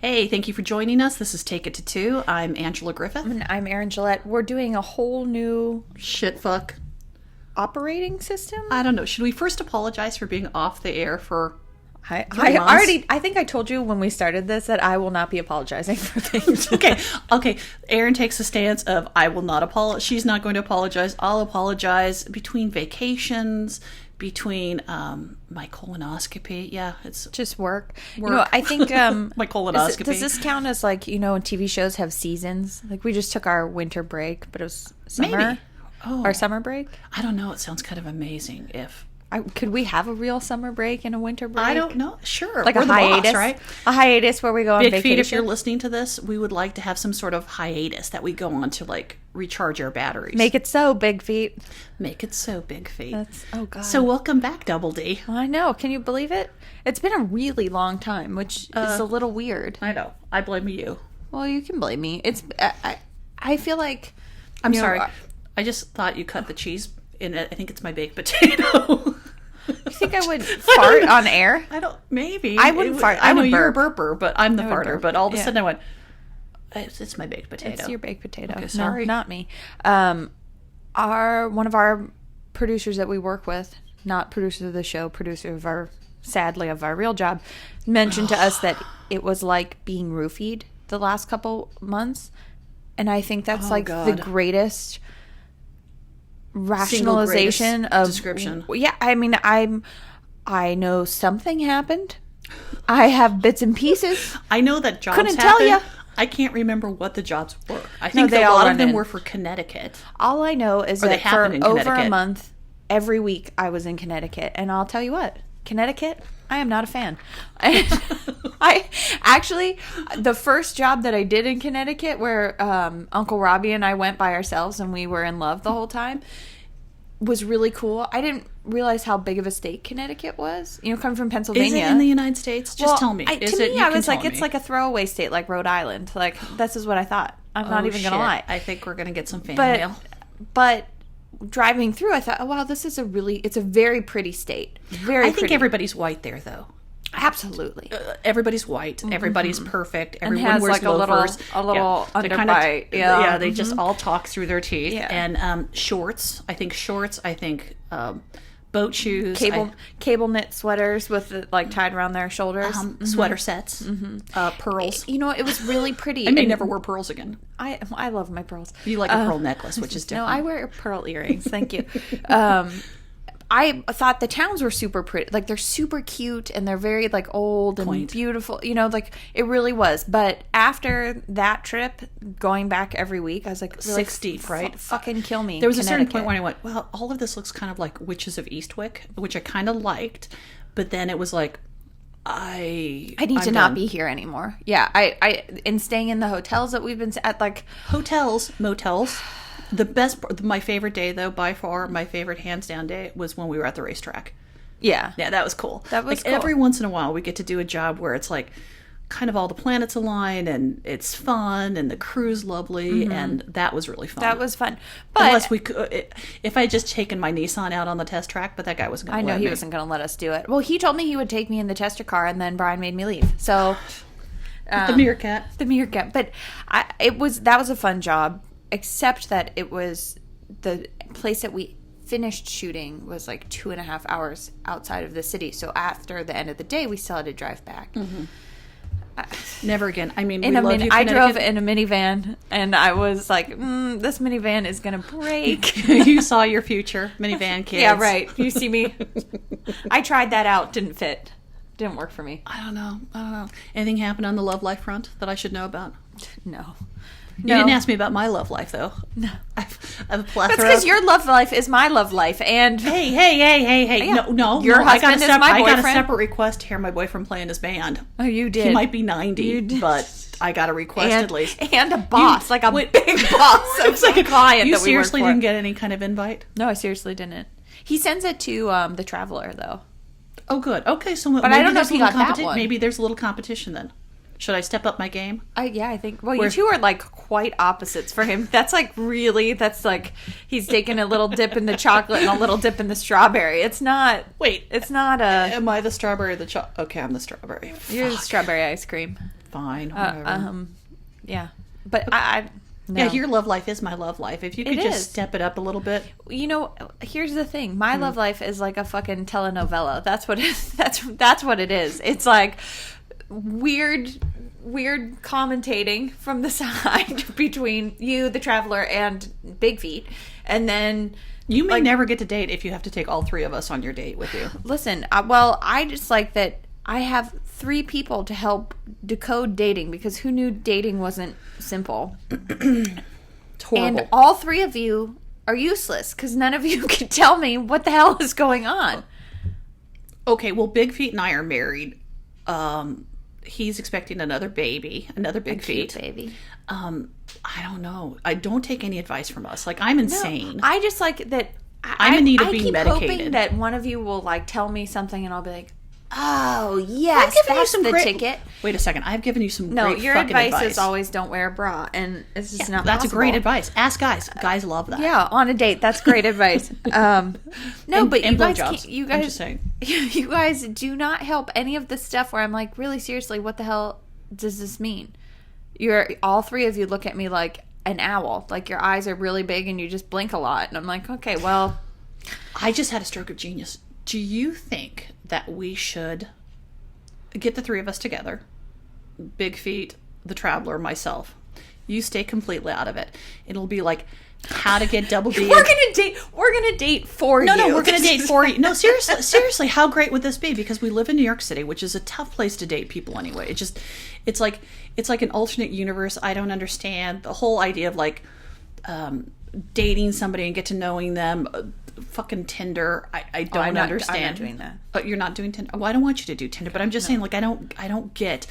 Hey, thank you for joining us. This is Take It to Two. I'm Angela Griffith. And I'm Erin Gillette. We're doing a whole new Shit fuck. operating system. I don't know. Should we first apologize for being off the air for I 3 months? I think I told you when we started this that I will not be apologizing for things. Okay. Erin takes a stance of I will not apologize. She's not going to apologize. I'll apologize between vacations, between my colonoscopy. Yeah, it's Just work. You know, I think my colonoscopy. does this count as like, you know, TV shows have seasons? Like we just took our winter break, but it was summer. Maybe. Oh. Our summer break? I don't know. It sounds kind of amazing if Could we have a real summer break and a winter break? I don't know. Sure. Like We're a the hiatus, boss, right? A hiatus where we go on Big vacation. Feet, if you're listening to this, we would like to have some sort of hiatus that we go on to like recharge our batteries. Make it so, Big Feet. Make it so, Big Feet. Oh God. So welcome back, Double D. I know. Can you believe it? It's been a really long time, which is a little weird. I know. I blame you. Well, you can blame me. I feel like I'm sorry. I just thought you cut the cheese in it. I think it's my baked potato. You think I would fart on air? I don't. Maybe I wouldn't fart. I know would you're a burp. burper, but I'm the I would farter. burp. But all of a Yeah. sudden I went, it's my baked potato. It's your baked potato. Okay, sorry. No, not me. One of our producers that we work with, not producer of the show, producer of our real job, mentioned to us that it was like being roofied the last couple months, and I think that's the greatest rationalization of description. Yeah, I mean, I know something happened. I have bits and pieces. I know that jobs Couldn't happen. tell ya. I can't remember what the jobs were. I think they a all lot run of them in. were for Connecticut. All I know is Or they that for happen in over a Connecticut. month, every week I was in Connecticut, and I'll tell you what, Connecticut, I am not a fan. I actually, the first job that I did in Connecticut, where Uncle Robbie and I went by ourselves and we were in love the whole time, was really cool. I didn't realize how big of a state Connecticut was. You know, coming from Pennsylvania. Is it in the United States? Just tell me. I was like, it's like a throwaway state, like Rhode Island. Like, this is what I thought. I'm not even going to lie. I think we're going to get some fan mail. But driving through, I thought, oh, wow, this is it's a very pretty state. Very I think pretty. everybody's white there, though. Absolutely. Everybody's white. Everybody's perfect. Everyone has wears like loafers. a little They're underbite. Yeah, they just all talk through their teeth. Yeah. And shorts. I think boat shoes. Cable knit sweaters with it, like tied around their shoulders. Sweater sets. Pearls. You know, it was really pretty. I may never wear pearls again. I love my pearls. You like a pearl necklace, which is different. No, I wear pearl earrings. Thank you. I thought the towns were super pretty. Like, they're super cute and they're very, like, old and Quaint. beautiful. You know, like, it really was. But after that trip, going back every week, I was like, really, 60, right? Fucking kill me. There was a certain point when I went, well, all of this looks kind of like Witches of Eastwick, which I kind of liked. But then it was like, I need to not be here anymore. Yeah, and staying in the hotels that we've been at, like... Hotels, motels... my favorite day, though, by far, my favorite hands down day was when we were at the racetrack. Yeah. Yeah, that was cool. That was like, cool. Every once in a while, we get to do a job where it's like kind of all the planets align and it's fun and the crew's lovely, and that was really fun. That was fun. But unless we could, if I had just taken my Nissan out on the test track, but that guy wasn't going to let me. I know he wasn't going to let us do it. Well, he told me he would take me in the tester car, and then Brian made me leave. So The meerkat. The meerkat. But that was a fun job, except that it was the place that we finished shooting was like 2.5 hours outside of the city. So after the end of the day, we still had to drive back. Never again. I mean, I drove in a minivan, and I was like, this minivan is going to break. You saw your future, minivan kids. Yeah, right. You see me. I tried that out. Didn't fit. Didn't work for me. I don't know. Anything happened on the love life front that I should know about? No. You didn't ask me about my love life, though. No. I have a plethora. That's because your love life is my love life, and... Hey. Yeah. No. Your husband is my boyfriend. I got a separate request to hear my boyfriend play in his band. Oh, you did? He might be 90, but I got a request at least. And a boss, like a big boss of like a client You that we seriously work for. didn't get any kind of invite? No, I seriously didn't. He sends it to The Traveler, though. Oh, good. Okay, so but I don't know if he got that one. Maybe there's a little competition then. Should I step up my game? Yeah, I think. Well, you two are like quite opposites for him. That's like he's taking a little dip in the chocolate and a little dip in the strawberry. It's not. Wait, it's not a. Am I the strawberry or the chocolate? Okay, I'm the strawberry. You're the strawberry ice cream. Fine. Whatever. Yeah. But I no. Yeah, your love life is my love life. If you could just step it up a little bit. You know, here's the thing. My love life is like a fucking telenovela. That's what that's what it is. It's like weird commentating from the side between you, the traveler, and Big Feet. And then you may never get to date if you have to take all three of us on your date with you. Listen, I just like that I have 3 people to help decode dating, because who knew dating wasn't simple? It's horrible. And all 3 of you are useless because none of you can tell me what the hell is going on. Okay, well, Big Feet and I are married. He's expecting another baby, another Big Feet baby. I don't know. I don't take any advice from us. Like, I'm insane. No, I just like that. I'm in need of being medicated. I keep hoping that one of you will like tell me something, and I'll be like, "Oh yes, that's the ticket." Wait a second. I've given you some No, great your fucking advice is always don't wear a bra, and it's just not. That's possible. a great advice. Ask guys. Guys love that. Yeah, on a date, that's great advice. No, but you guys, I'm just saying. You guys do not help any of the stuff where I'm like, really seriously, what the hell does this mean? All 3 of you look at me like an owl, like your eyes are really big and you just blink a lot, and I'm like, okay, well, I just had a stroke of genius. Do you think that we should get the 3 of us together? Big Feet, the traveler, myself. You stay completely out of it. It'll be like how to get double D. We're gonna date for you. No, we're gonna date for you. No, seriously, how great would this be? Because we live in New York City, which is a tough place to date people anyway. It's like an alternate universe. I don't understand the whole idea of like dating somebody and get to knowing them. Fucking Tinder. I don't understand. I'm not doing that. But you're not doing Tinder. Well, I don't want you to do Tinder, but I'm just saying, like, I don't get.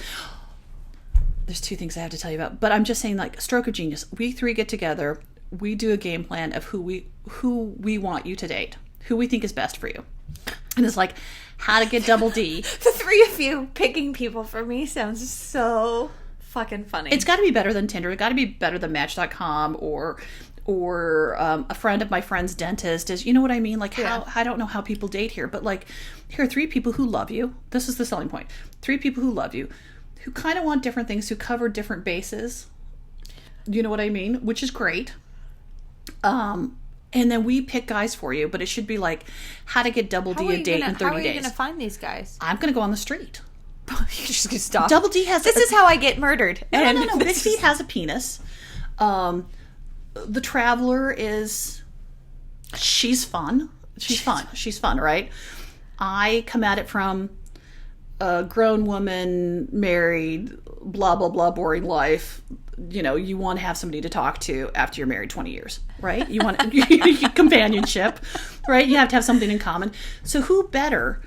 There's 2 things I have to tell you about, but I'm just saying, like, stroke of genius. We 3 get together. We do a game plan of who we want you to date, who we think is best for you, and it's like how to get double D. The 3 of you picking people for me sounds so fucking funny. It's got to be better than Tinder. It's got to be better than Match.com or a friend of my friend's dentist is, you know what I mean? Like, how I don't know how people date here, but like, here are 3 people who love you. This is the selling point. 3 people who love you, who kind of want different things, who cover different bases. You know what I mean? Which is great. And then we pick guys for you, but it should be like how to get double D a date in 30 days. How are you going to find these guys? I'm going to go on the street. You're just going to stop. Double D has... This is how I get murdered. No. Big Feet has a penis. The traveler is... She's fun. She's fun, right? I come at it from a grown woman, married, blah, blah, blah, boring life. You know, you want to have somebody to talk to after you're married 20 years, right? You want companionship, right? You have to have something in common. So who better...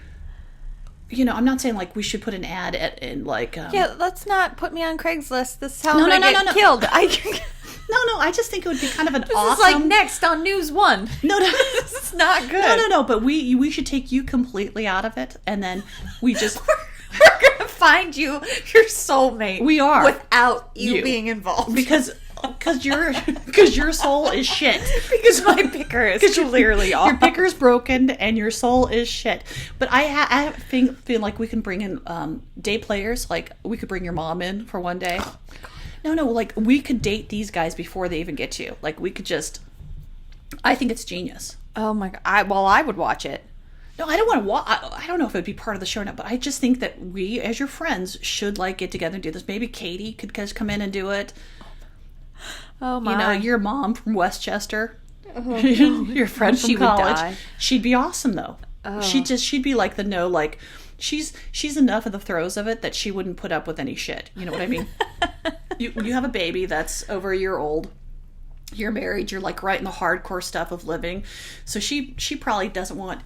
You know, I'm not saying like we should put an ad in like... yeah, let's not put me on Craigslist. This is how I get killed. No, I just think it would be kind of an this awesome... This is like next on News 1. No. This is not good. No, but we should take you completely out of it, and then we just... We're going to find you your soulmate. We are. Without you being involved. Because your soul is shit. Because my picker is clearly off. Your picker's broken and your soul is shit. But I feel like we can bring in day players. Like we could bring your mom in for one day. Oh my God. No. Like we could date these guys before they even get to you. Like we could just. I think it's genius. Oh my God. I would watch it. No, I don't want to watch. I don't know if it would be part of the show or not, but I just think that we, as your friends, should like get together and do this. Maybe Katie could just come in and do it. Oh my! You know, your mom from Westchester, your friend from college. Die. She'd be awesome though. Oh. She'd be like she's enough in the throes of it that she wouldn't put up with any shit. You know what I mean? you have a baby that's over a year old. You're married. You're like right in the hardcore stuff of living. So she probably doesn't want.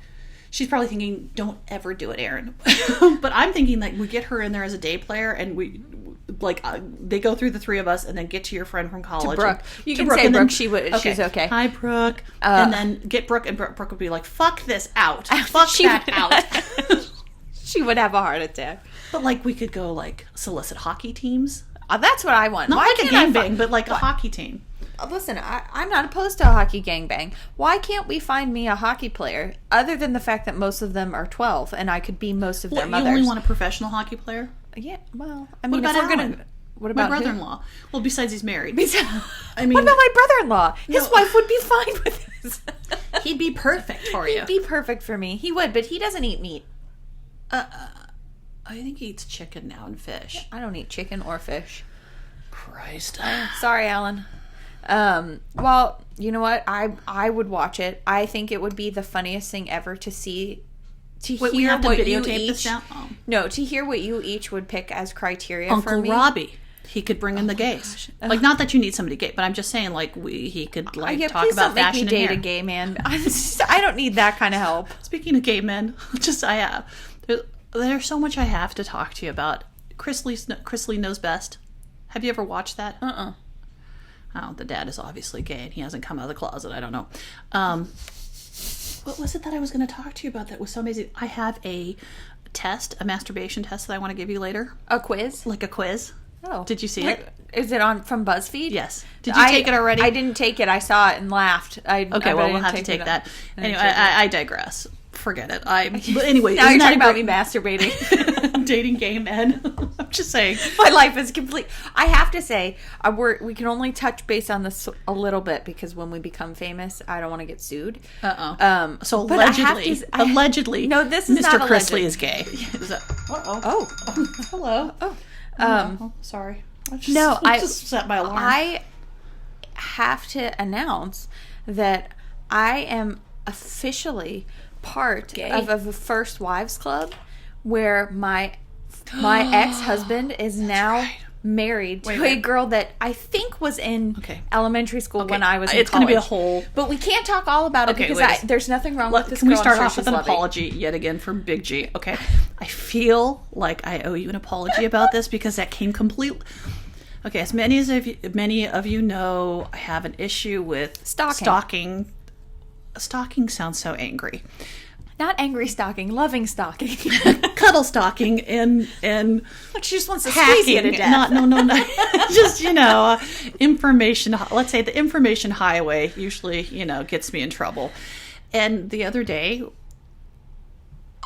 She's probably thinking, don't ever do it, Aaron. But I'm thinking like we get her in there as a day player and we like they go through the 3 of us and then get to your friend from college. To Brooke. You can say Brooke. She's okay. Hi, Brooke. And then get Brooke and Brooke would be like, fuck this out. Fuck that out. She would have a heart attack. But like we could go like solicit hockey teams. That's what I want. Not like a gangbang, but like a hockey team. Listen, I'm not opposed to a hockey gangbang. Why can't we find me a hockey player? Other than the fact that most of them are 12, and I could be most of their mothers. You only want a professional hockey player? Yeah, well, I mean, what if about we're Alan? gonna... What about my brother-in-law? Well, besides he's married. I mean, what about my brother-in-law? His wife would be fine with this. He'd be perfect for you. He'd be perfect for me. He would, but he doesn't eat meat. I think he eats chicken now and fish. I don't eat chicken or fish. Christ. Sorry, Alan. Well, you know what? I would watch it. I think it would be the funniest thing ever to see, to Wait, we hear have to what you videotape this each. now? Oh. No, to hear what you each would pick as criteria Uncle for me. Robbie. He could bring in the gays. Like, not that you need somebody gay, but I'm just saying, like, he could, like, talk please about don't fashion make me and date hair. a gay man. I don't need that kind of help. Speaking of gay men, there's so much I have to talk to you about. Chris Lee Knows Best. Have you ever watched that? Oh, the dad is obviously gay and he hasn't come out of the closet. I don't know. What was it that I was going to talk to you about that was so amazing? I have a masturbation test that I want to give you later. A quiz? Like a quiz. Oh. Did you see it? Is it on from BuzzFeed? Yes. Did you take it already? I didn't take it. I saw it and laughed. Okay, well, we'll have to take that. Anyway, I digress. Forget it. But anyway, now you're talking about me masturbating. Dating gay men. I'm just saying. My life is complete. I have to say, we can only touch base on this a little bit because when we become famous, I don't want to get sued. So allegedly, no, this is Mr. not Chris Lee alleged. is gay. Oh, Hello. Oh. Sorry. I just set my alarm. I have to announce that I am officially part of a First Wives Club where my ex-husband is now married to a girl that I think was in elementary school when I was in college. It's going to be a whole... But we can't talk all about it because there's nothing wrong with this girl. Can we start off off with an apology yet again from Big G? Okay. I feel like I owe you an apology about this because that came completely... Okay, as many of you know, I have an issue with stalking. Stalking sounds so angry. Not angry stalking, loving stalking. Cuddle stalking and she just wants to hacking. Squeeze you to death. No. Just, information. Let's say the information highway usually, gets me in trouble. And the other day,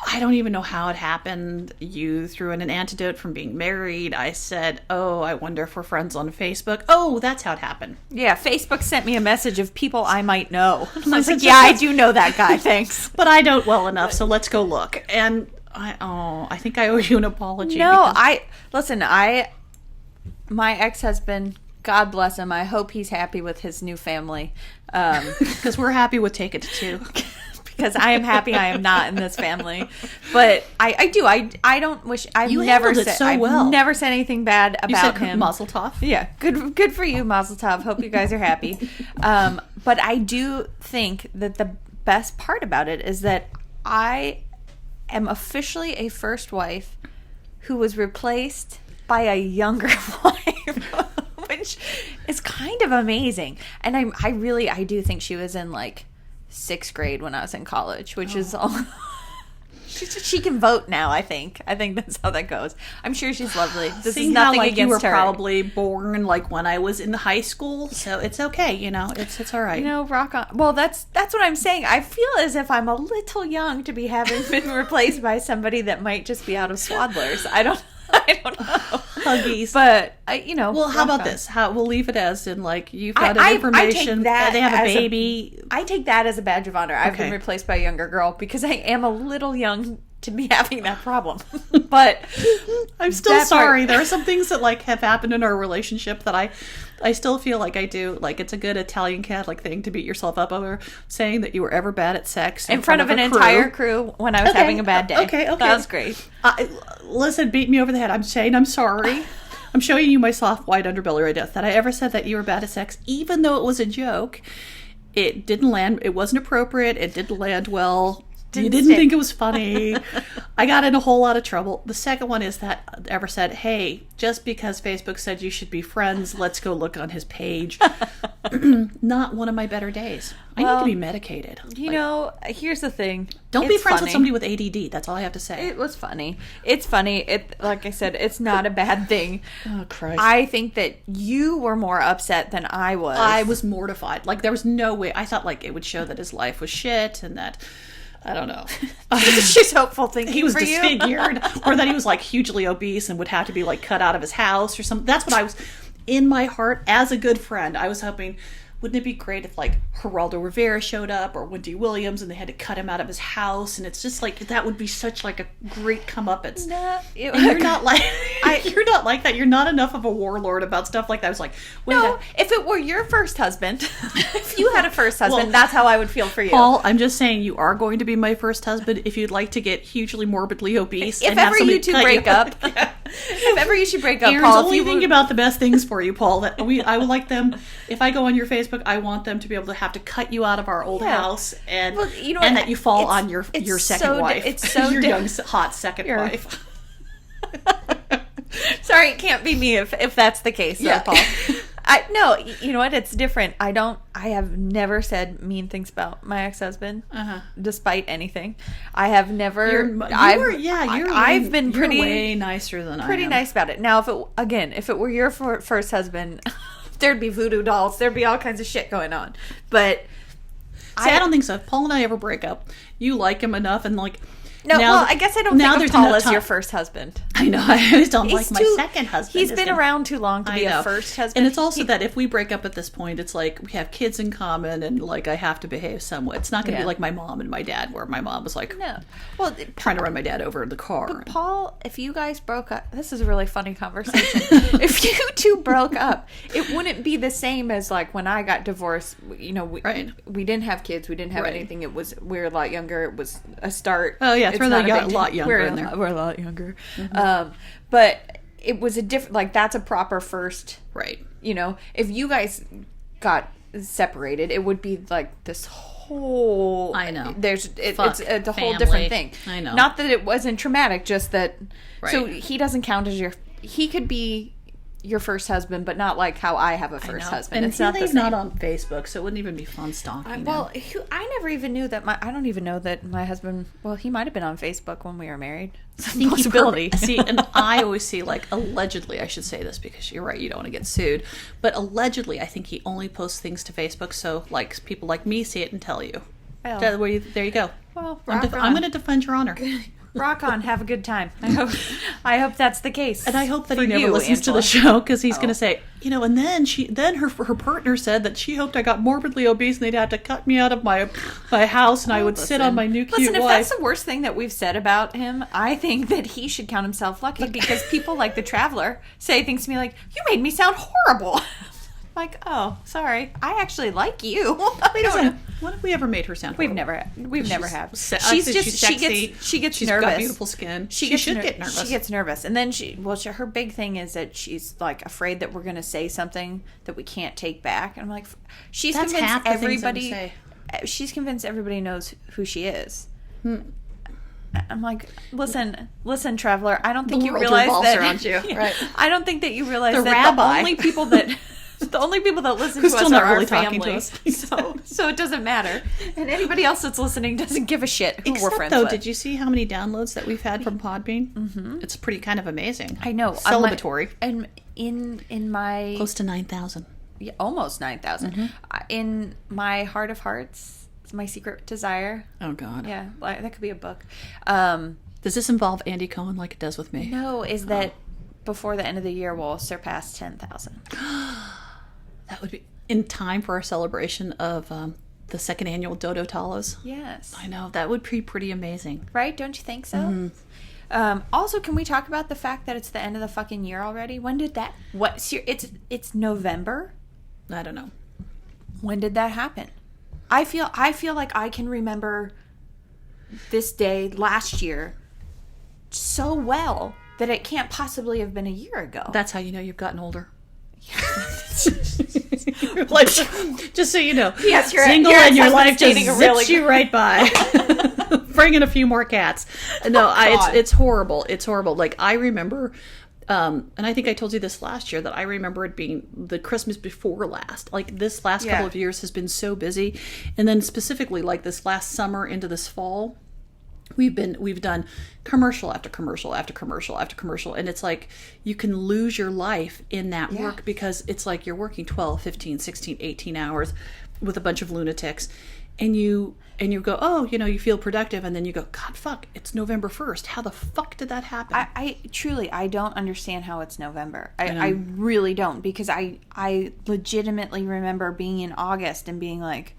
I don't even know how it happened. You threw in an antidote from being married. I said, oh, I wonder if we're friends on Facebook. Oh, that's how it happened. Yeah, Facebook sent me a message of people I might know. I was like, yeah, I do know that guy, thanks. But I don't well enough, so let's go look. And I think I owe you an apology. No, my ex-husband, God bless him, I hope he's happy with his new family. Because we're happy with Take It to Two. Because I am happy I am not in this family, but I don't wish I've never said anything bad about him. Mazel tov. Yeah, good for you, Mazel tov. Hope you guys are happy. But I do think that the best part about it is that I am officially a first wife who was replaced by a younger wife, which is kind of amazing. And I do think she was in like 6th grade when I was in college, which is all. She can vote now. I think that's how that goes. I'm sure she's lovely. This is nothing against you were her. Probably born like when I was in high school, so it's okay. It's all right. Rock on. Well, that's what I'm saying. I feel as if I'm a little young to be having been replaced by somebody that might just be out of Swaddlers. I don't know. Huggies. But well, how about this? We'll leave it as in like you've got information that they have a baby. I take that as a badge of honor. I've been replaced by a younger girl because I am a little young to be having that problem. But I'm still sorry. There are some things that like have happened in our relationship that I still feel like I do. Like it's a good Italian Catholic thing to beat yourself up over saying that you were ever bad at sex in front of an entire crew when I was having a bad day. Okay. That was great. Listen, beat me over the head. I'm saying I'm sorry. I'm showing you my soft white underbelly right now. That I ever said that you were bad at sex, even though it was a joke. It didn't land. It wasn't appropriate. It didn't land well. You didn't think it was funny. I got in a whole lot of trouble. The second one is that I ever said, hey, just because Facebook said you should be friends, let's go look on his page. Not one of my better days. I need to be medicated. Here's the thing. Don't be friends with somebody with ADD. That's all I have to say. It was funny. It's funny. Like I said, it's not a bad thing. Oh, Christ. I think that you were more upset than I was. I was mortified. Like, there was no way. I thought, like, it would show that his life was shit and that... I don't know. She's hopeful thinking he was for you. disfigured, or that he was like hugely obese and would have to be like cut out of his house or something. That's what I was, in my heart, as a good friend, I was hoping, wouldn't it be great if like Geraldo Rivera showed up, or Wendy Williams, and they had to cut him out of his house? And it's just like, that would be such like a great comeuppance. No, and you're not like you're not like that. You're not enough of a warlord about stuff like that. I was like, no, if it were your first husband, if you had a first husband, that's how I would feel for you. Paul, I'm just saying, you are going to be my first husband if you'd like to get hugely morbidly obese. If ever you two break up, if ever you should break up, Aaron's Paul. only thinking about the best things for you, Paul. That I would like them. If I go on your Facebook, I want them to be able to have to cut you out of our old house, and and that you fall on your second wife. It's so your young hot second wife. Sorry, it can't be me if that's the case, though, Paul. No, you know what? It's different. I have never said mean things about my ex-husband, despite anything. I have never. I've been pretty way nicer than I am. Pretty nice about it. Now, if it were your first husband, there'd be voodoo dolls. There'd be all kinds of shit going on. But I don't think so. If Paul and I ever break up, you like him enough, and like. No, I guess I don't think of Paul as your first husband. I know. I always don't like my second husband. He's been around too long to be a first husband. And it's also that if we break up at this point, it's like we have kids in common, and like I have to behave somewhat. It's not going to be like my mom and my dad, where my mom was like, trying to run my dad over in the car. But Paul, if you guys broke up, this is a really funny conversation. If you two broke up, it wouldn't be the same as like when I got divorced. You know, we didn't have kids, we didn't have anything. We were a lot younger. It was a start. Oh yeah. Throw that a lot younger in there. We're a lot younger. Mm-hmm. But it was a different, like, that's a proper first. Right. You know, if you guys got separated, it would be like this whole. I know. It's a whole different thing. I know. Not that it wasn't traumatic, just that. Right. So he doesn't count as he could be your first husband, but not like how I have a first husband. And it's not the same. Not on Facebook, so it wouldn't even be fun stalking. I never even knew that I don't even know that my husband. Well, he might have been on Facebook when we were married. It's a possibility. See, and I always see, like, allegedly, I should say this because you're right, you don't want to get sued, but allegedly, I think he only posts things to Facebook, so like people like me see it and tell you. Well, there you go. Well, I'm going to defend your honor. Rock on, have a good time. I hope that's the case. And I hope that he never listens to the show, because he's going to say, and then her partner said that she hoped I got morbidly obese and they'd have to cut me out of my house and I would sit on my new cute wife. If that's the worst thing that we've said about him, I think that he should count himself lucky, because people like the Traveler say things to me like, you made me sound horrible. Like, oh, sorry. I actually like you. When have we ever made her sound horrible? We've never have. She's sexy. She gets she's nervous. Got beautiful skin. She should get nervous. She gets nervous. And then her big thing is that she's like afraid that we're going to say something that we can't take back. And I'm like, she's convinced everybody. She's convinced everybody knows who she is. I'm like, listen, Traveler. I don't think you realize that. Around you. Right. I don't think that you realize that rabbi. the only people that. The only people that listen to us are our family, so it doesn't matter. And anybody else that's listening doesn't give a shit who we're friends with. Did you see how many downloads that we've had from Podbean? Mm-hmm. It's pretty kind of amazing. I know. Celebratory. And in my... Close to 9,000. Yeah, almost 9,000. Mm-hmm. In my heart of hearts, it's my secret desire. Oh, God. Yeah, that could be a book. Does this involve Andy Cohen like it does with me? No, is that before the end of the year we'll surpass 10,000. That would be in time for our celebration of the second annual Dodo Talos. Yes. I know. That would be pretty amazing. Right? Don't you think so? Mm-hmm. Also, can we talk about the fact that it's the end of the fucking year already? When did that... It's November? I don't know. When did that happen? I feel like I can remember this day last year so well that it can't possibly have been a year ago. That's how you know you've gotten older. Like, just so you know, yes, single and your life just zips you right by. Bring in a few more cats. No, it's horrible. It's horrible. Like, I remember, and I think I told you this last year, that I remember it being the Christmas before last. Like, this last couple of years has been so busy, and then specifically like this last summer into this fall, we've done commercial after commercial after commercial after commercial, and it's like you can lose your life in that work, because it's like you're working 12, 15, 16, 18 hours with a bunch of lunatics, and you go, oh, you feel productive, and then you go, God, fuck, it's November 1st. How the fuck did that happen? I truly, I don't understand how it's November. I really don't, because I legitimately remember being in August and being like,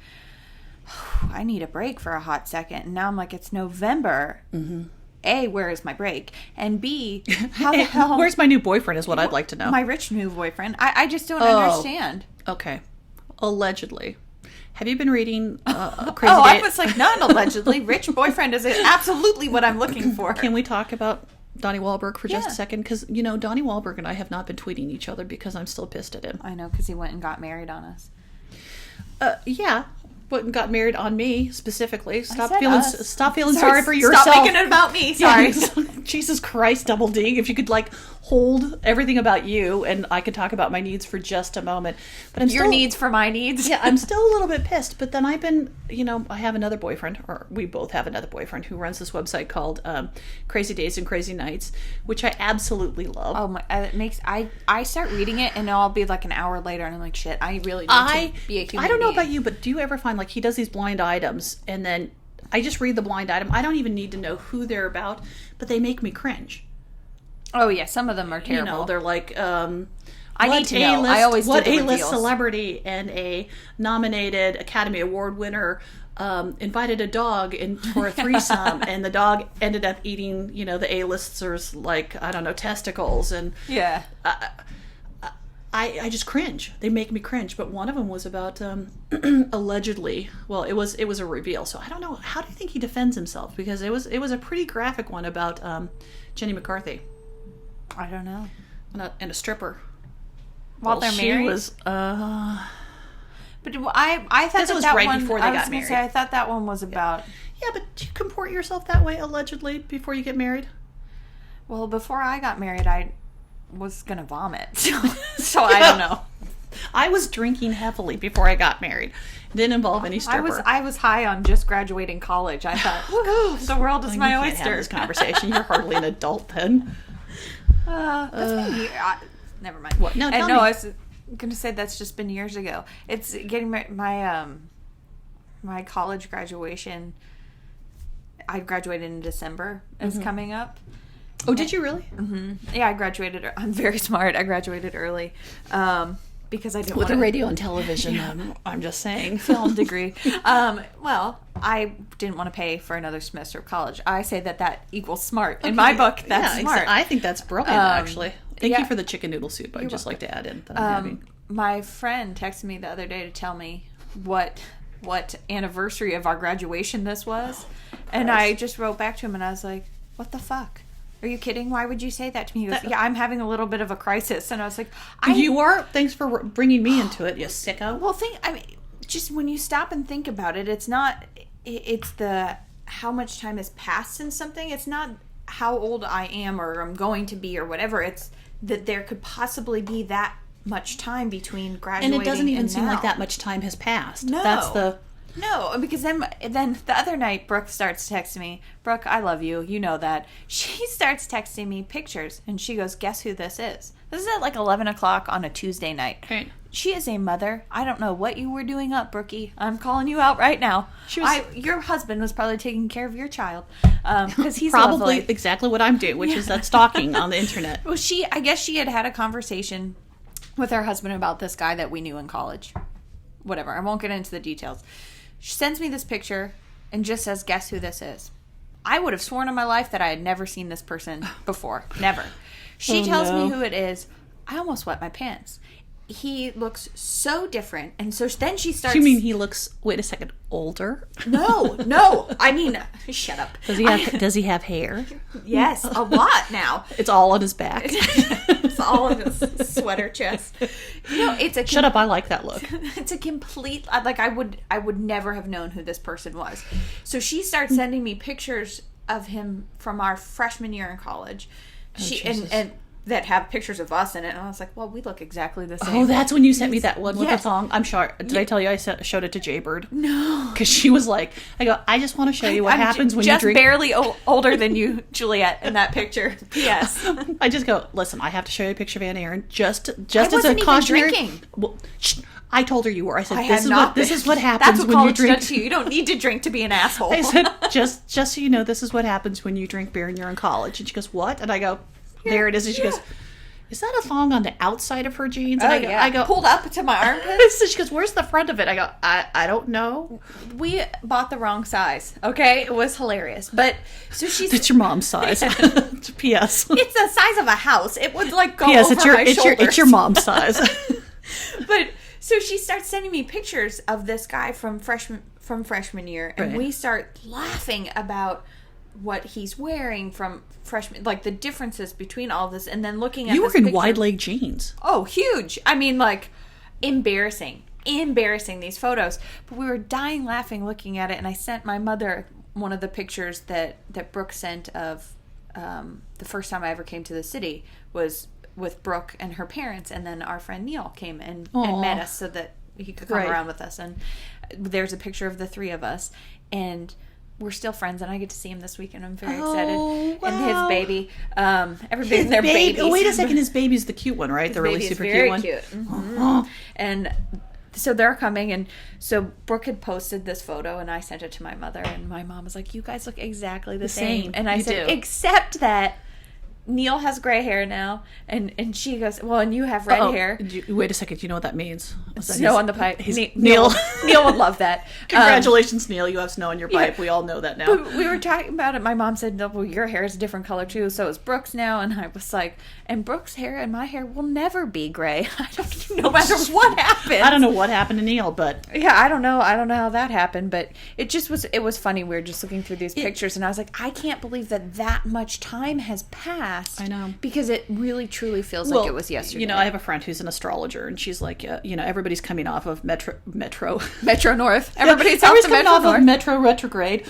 oh, I need a break for a hot second. And now I'm like, it's November. Mm-hmm. A, where is my break? And B, how the hell... Where's my new boyfriend is what I'd like to know. My rich new boyfriend. I just don't understand. Okay. Allegedly. Have you been reading Crazy Days? I was like, not allegedly. Rich boyfriend is absolutely what I'm looking for. Can we talk about Donnie Wahlberg for just a second? Because, Donnie Wahlberg and I have not been tweeting each other because I'm still pissed at him. I know, because he went and got married on us. Yeah. Went and got married on me, specifically. Stop feeling sorry for yourself. Stop making it about me. Sorry. Yeah. Jesus Christ, Double D. If you could, hold everything about you, and I could talk about my needs for just a moment. But your needs for my needs? Yeah, I'm still a little bit pissed. But then I've been, I have another boyfriend, or we both have another boyfriend, who runs this website called Crazy Days and Crazy Nights, which I absolutely love. Oh my! It makes I start reading it, and I'll be like an hour later, and I'm like, shit, I really need to be a human I don't know about you, but do you ever find he does these blind items, and then I just read the blind item. I don't even need to know who they're about, but they make me cringe. Oh yeah, some of them are terrible. They're like, I need to know. I always what do the A-list reveals. Celebrity and a nominated Academy Award winner invited a dog for a threesome, and the dog ended up eating, the A-listers, testicles, and yeah. I just cringe. They make me cringe. But one of them was about allegedly. Well, it was a reveal. So I don't know. How do you think he defends himself? Because it was a pretty graphic one about Jenny McCarthy. I don't know. And a stripper. While they're married. She was. But I thought this was right one, before they got married. I thought that one was about. Yeah, but do you comport yourself that way allegedly before you get married? Well, before I got married, I was gonna vomit, so I don't know. I was drinking heavily before I got married. It didn't involve any stripper. I was high on just graduating college. I thought, the world is my oyster. Can't have this conversation. You're hardly an adult then. That's been never mind. What? No, I was gonna say that's just been years ago. It's getting my college graduation. I graduated in December. Is coming up. Oh, did you really? Mm-hmm. Yeah, I graduated. I'm very smart. I graduated early because I didn't with a radio and television. Yeah. I'm just saying, film degree. Well, I didn't want to pay for another semester of college. I say that equals smart in my book. That's smart. I think that's brilliant. Actually, thank you for the chicken noodle soup. I'd just like to add in that I'm having. My friend texted me the other day to tell me what anniversary of our graduation this was, and I just wrote back to him and I was like, "What the fuck? Are you kidding? Why would you say that to me?" He goes, yeah, I'm having a little bit of a crisis. And I was like, you are? Thanks for bringing me into it, you sicko. Well, just when you stop and think about it, it's not, it's the, how much time has passed since something. It's not how old I am or I'm going to be or whatever. It's that there could possibly be that much time between graduating and it doesn't even seem like that much time has passed. No. That's the... No, because then the other night, Brooke starts texting me. Brooke, I love you. You know that. She starts texting me pictures, and she goes, guess who this is? This is at 11 o'clock on a Tuesday night. Right. She is a mother. I don't know what you were doing up, Brookie. I'm calling you out right now. Your husband was probably taking care of your child. Because he's probably lovely. Exactly what I'm doing, which is that stalking on the internet. Well, I guess she had a conversation with her husband about this guy that we knew in college. Whatever. I won't get into the details. She sends me this picture and just says, guess who this is? I would have sworn on my life that I had never seen this person before. Never. She tells me who it is. I almost wet my pants. He looks so different. And so then she starts... You mean he looks, wait a second, older? No. I mean, shut up. Does he have hair? Yes, a lot now. It's all on his back. It's all on his sweater chest. Shut up, I like that look. It's a complete... I would never have known who this person was. So she starts sending me pictures of him from our freshman year in college. And that have pictures of us in it, and I was like, well, we look exactly the same. Oh, that's when you sent me that one with the thong. I'm sure. Did I tell you I showed it to Jaybird? No. Because she was like, I just want to show you what happens when you drink. Just barely older than you, Juliet, in that picture. Yes. I just go, listen, I have to show you a picture of Aunt Erin just I as a cautionary. Drinking. Well, I told her you were. I said, this is what That's happens what when you college drink. does to you. You don't need to drink to be an asshole. I said, just so you know, this is what happens when you drink beer and you're in college. And she goes, what? And I go, there it is. And she goes, is that a thong on the outside of her jeans? And I go, pulled up to my armpits. So she goes, where's the front of it? I go, I don't know. We bought the wrong size. Okay, it was hilarious. But so she's it's your mom's size. P.S. It's the size of a house. It would like go P.S. over my shoulders. It's your mom's size. But so she starts sending me pictures of this guy from freshman year, and we start laughing about what he's wearing from freshman, like the differences between all this, and then looking at you were in wide leg jeans. Oh, huge! I mean, like embarrassing these photos. But we were dying laughing looking at it, and I sent my mother one of the pictures that Brooke sent of the first time I ever came to the city was with Brooke and her parents, and then our friend Neil came and met us so that he could come around with us. And there's a picture of the three of us, and we're still friends, and I get to see him this weekend. I'm very excited. Wow. And his baby. Everybody's their babies. Oh, wait a second. His baby's the cute one, right? The really super cute one. Very cute. Mm-hmm. And so they're coming, and so Brooke had posted this photo, and I sent it to my mother, and my mom was like, you guys look exactly the same. And I said, except that Neil has gray hair now, and she goes, well, and you have red hair. Wait a second, you know what that means? Snow on the pipe. Neil would love that. Congratulations, Neil, you have snow on your pipe. Yeah. We all know that now. But we were talking about it. My mom said, no, well, your hair is a different color too, so is Brooke's now. And I was like, and Brooke's hair and my hair will never be gray. No matter what happens. I don't know what happened to Neil, but yeah, I don't know how that happened, but it was funny. We were just looking through these pictures, and I was like, I can't believe that much time has passed. I know. Because it really, truly feels like it was yesterday. You know, I have a friend who's an astrologer, and she's like, everybody's coming off of Metro North. Everybody's coming off of Metro retrograde.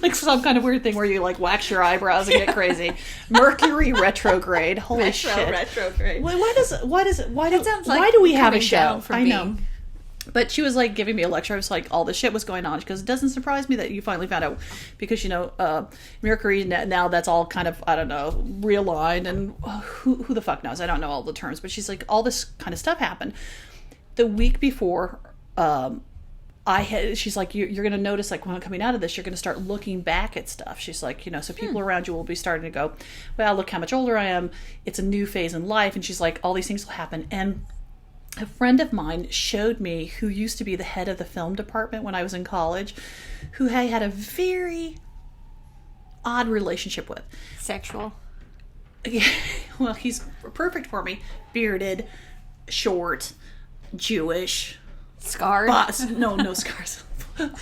Like some kind of weird thing where you like wax your eyebrows and get crazy. Mercury retrograde. Holy shit. Retrograde. Why do we have a show? I know. But she was like giving me a lecture. I was like, all this shit was going on. Because it doesn't surprise me that you finally found out. Because, Mercury, now that's all kind of, I don't know, realigned. And who the fuck knows? I don't know all the terms. But she's like, all this kind of stuff happened. The week before, she's like, you're going to notice, like, when I'm coming out of this, you're going to start looking back at stuff. She's like, so people around you will be starting to go, well, look how much older I am. It's a new phase in life. And she's like, all these things will happen. And a friend of mine showed me, who used to be the head of the film department when I was in college, who I had a very odd relationship with. Sexual? Yeah, well, he's perfect for me. Bearded, short, Jewish. Scarred? No scars.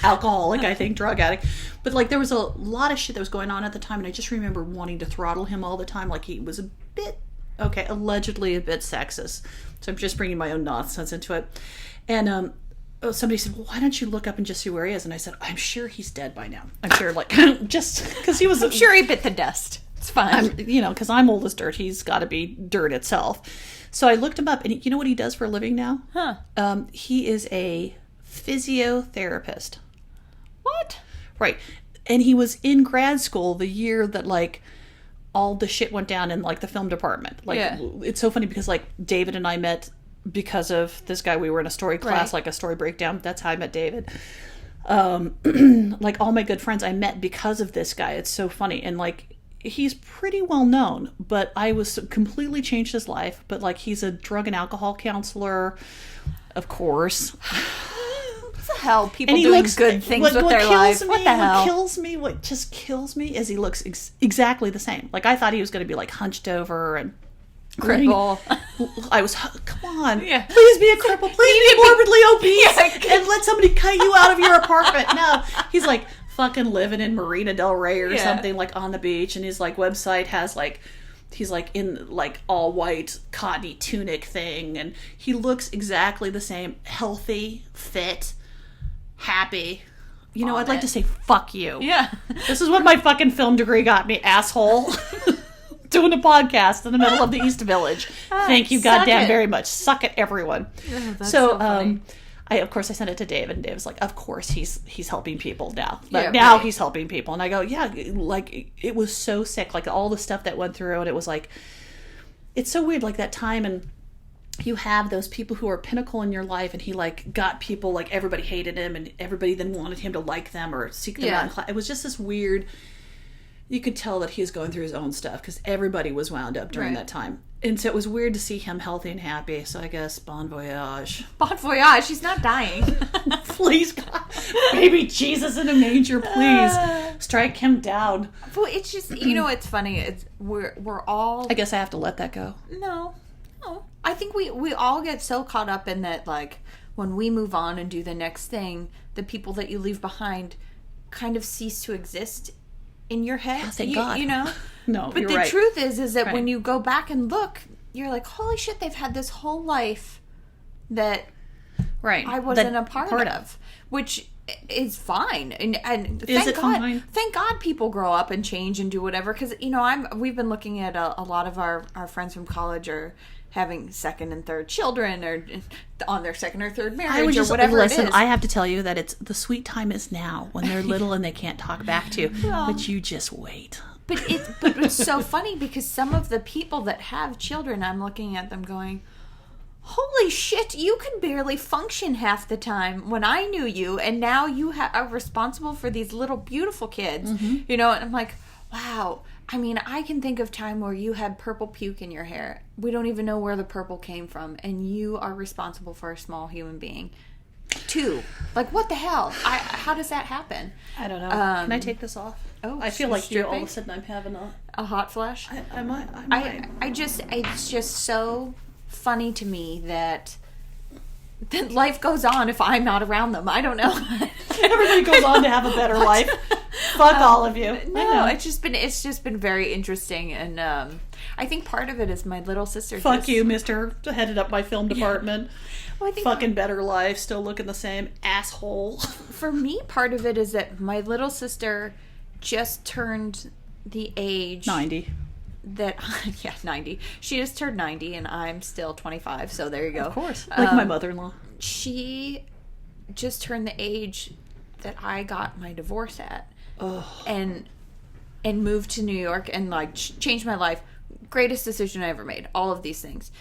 Alcoholic, I think, drug addict. But, like, there was a lot of shit that was going on at the time, and I just remember wanting to throttle him all the time. Like, he was a bit... allegedly a bit sexist. So I'm just bringing my own nonsense into it. And somebody said, well, why don't you look up and just see where he is? And I said, I'm sure he's dead by now. I'm sure, like, just because he was... I'm sure he bit the dust. It's fine. Because I'm old as dirt. He's got to be dirt itself. So I looked him up, and you know what he does for a living now? Huh. He is a physiotherapist. What? Right. And he was in grad school the year that, like, all the shit went down in, like, the film department. Like, It's so funny because, like, David and I met because of this guy. We were in a story class, like a story breakdown. That's how I met David. Like, all my good friends I met because of this guy. It's so funny. And, like, he's pretty well known, but I was completely changed his life. But, like, he's a drug and alcohol counselor, of course. What the hell? People doing good things with their lives. What the hell? What just kills me is he looks exactly the same. Like, I thought he was going to be, like, hunched over and cripple. Come on. Yeah. Please be a cripple. Please be morbidly obese. And let somebody cut you out of your apartment. No. He's, like, fucking living in Marina Del Rey or something, like, on the beach. And his, like, website has, like... He's, like, in, like, all white cottony tunic thing. And he looks exactly the same. Healthy, fit, happy. I'd like to say fuck you. Yeah. This is what my fucking film degree got me, asshole. Doing a podcast in the middle of the East Village. Thank you goddamn very much. Suck it, everyone. Oh, that's so funny. I sent it to David, and David's like, of course he's helping people now. Like, now he's helping people. And I go, yeah, like, it was so sick. Like, all the stuff that went through, and it was like, it's so weird, like, that time. And you have those people who are pinnacle in your life, and he like got people, like everybody hated him and everybody then wanted him to like them or seek them out in class. It was just this weird, you could tell that he was going through his own stuff because everybody was wound up during that time. And so it was weird to see him healthy and happy. So I guess bon voyage. Bon voyage. He's not dying. Please, God. Baby Jesus in a manger, please. Strike him down. Well, it's just, it's funny. We're all... I guess I have to let that go. No. I think we all get so caught up in that, like, when we move on and do the next thing, the people that you leave behind kind of cease to exist in your head. Oh, thank God. No, but the truth is that when you go back and look, you're like, holy shit, they've had this whole life that I wasn't a part of, which is fine. And thank God, fine? Thank God people grow up and change and do whatever. Because, we've been looking at a lot of our friends from college are having second and third children or on their second or third marriage or whatever it is. I have to tell you that it's the sweet time is now when they're little and they can't talk back to you. But you just wait. But it's so funny because some of the people that have children, I'm looking at them going, holy shit, you can barely function half the time when I knew you, and now you are responsible for these little beautiful kids. And I'm like, wow. I mean, I can think of time where you had purple puke in your hair. We don't even know where the purple came from, and you are responsible for a small human being. 2. Like, what the hell? How does that happen? I don't know. Can I take this off? Oh, I feel like all of a sudden I'm having a hot flash. I might. It's just so funny to me that life goes on if I'm not around them. I don't know. Everybody goes on to have a better life. Fuck all of you. No, it's just been very interesting, and I think part of it is my little sister. Fuck you, Mister. Headed up my film department. Well, I think fucking better life, still looking the same, asshole. For me, part of it is that my little sister just turned the age 90. 90. She just turned 90, and I'm still 25. So there you go. Of course, like my mother-in-law. She just turned the age that I got my divorce at, and moved to New York and like changed my life. Greatest decision I ever made. All of these things.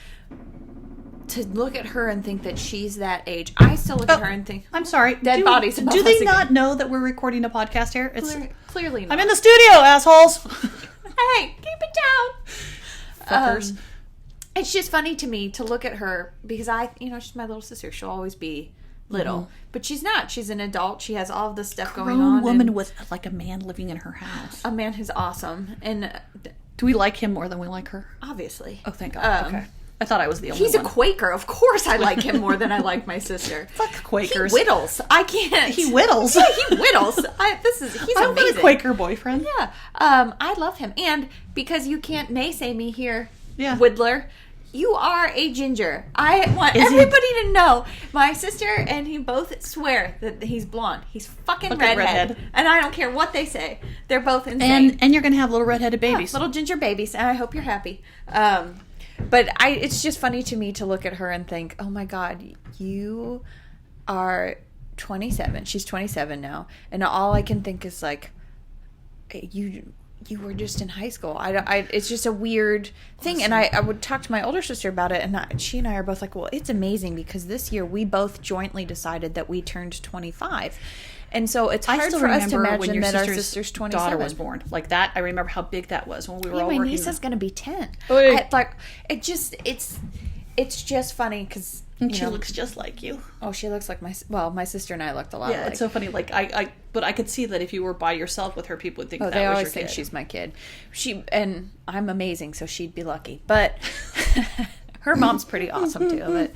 To look at her and think that she's that age, I still look at her and think, I'm sorry, dead bodies. Do they not know that we're recording a podcast here? It's clearly not. I'm in the studio, assholes. Hey, keep it down. Fuckers. It's just funny to me to look at her because she's my little sister. She'll always be little, but she's not. She's an adult. She has all of this stuff going on. A woman with like a man living in her house. A man who's awesome. And do we like him more than we like her? Obviously. Oh, thank God. Okay. I thought I was the only one. He's a Quaker. Of course I like him more than I like my sister. Fuck Quakers. He whittles. I can't. He whittles? Yeah, he whittles. He's amazing. I want a Quaker boyfriend. Yeah. I love him. And because you can't naysay me here, Whittler, you are a ginger. I want everybody to know. My sister and he both swear that he's blonde. He's fucking redhead. And I don't care what they say. They're both insane. And you're going to have little redheaded babies. Little ginger babies. And I hope you're happy. But it's just funny to me to look at her and think, oh my God, you are 27. She's 27 now. And all I can think is like, you were just in high school. It's just a weird thing. And I would talk to my older sister about it. And she and I are both like, well, it's amazing because this year we both jointly decided that we turned 25. And so it's hard for us to imagine that our sister's 27. Daughter was born. Like that, I remember how big that was when we were all working. My niece is going to be 10. It's just funny because she looks just like you. Oh, she looks like my sister and I looked a lot alike. It's so funny. Like but I could see that if you were by yourself with her, people would think that was your kid. They always think she's my kid. And I'm amazing, so she'd be lucky. But her mom's pretty awesome too. But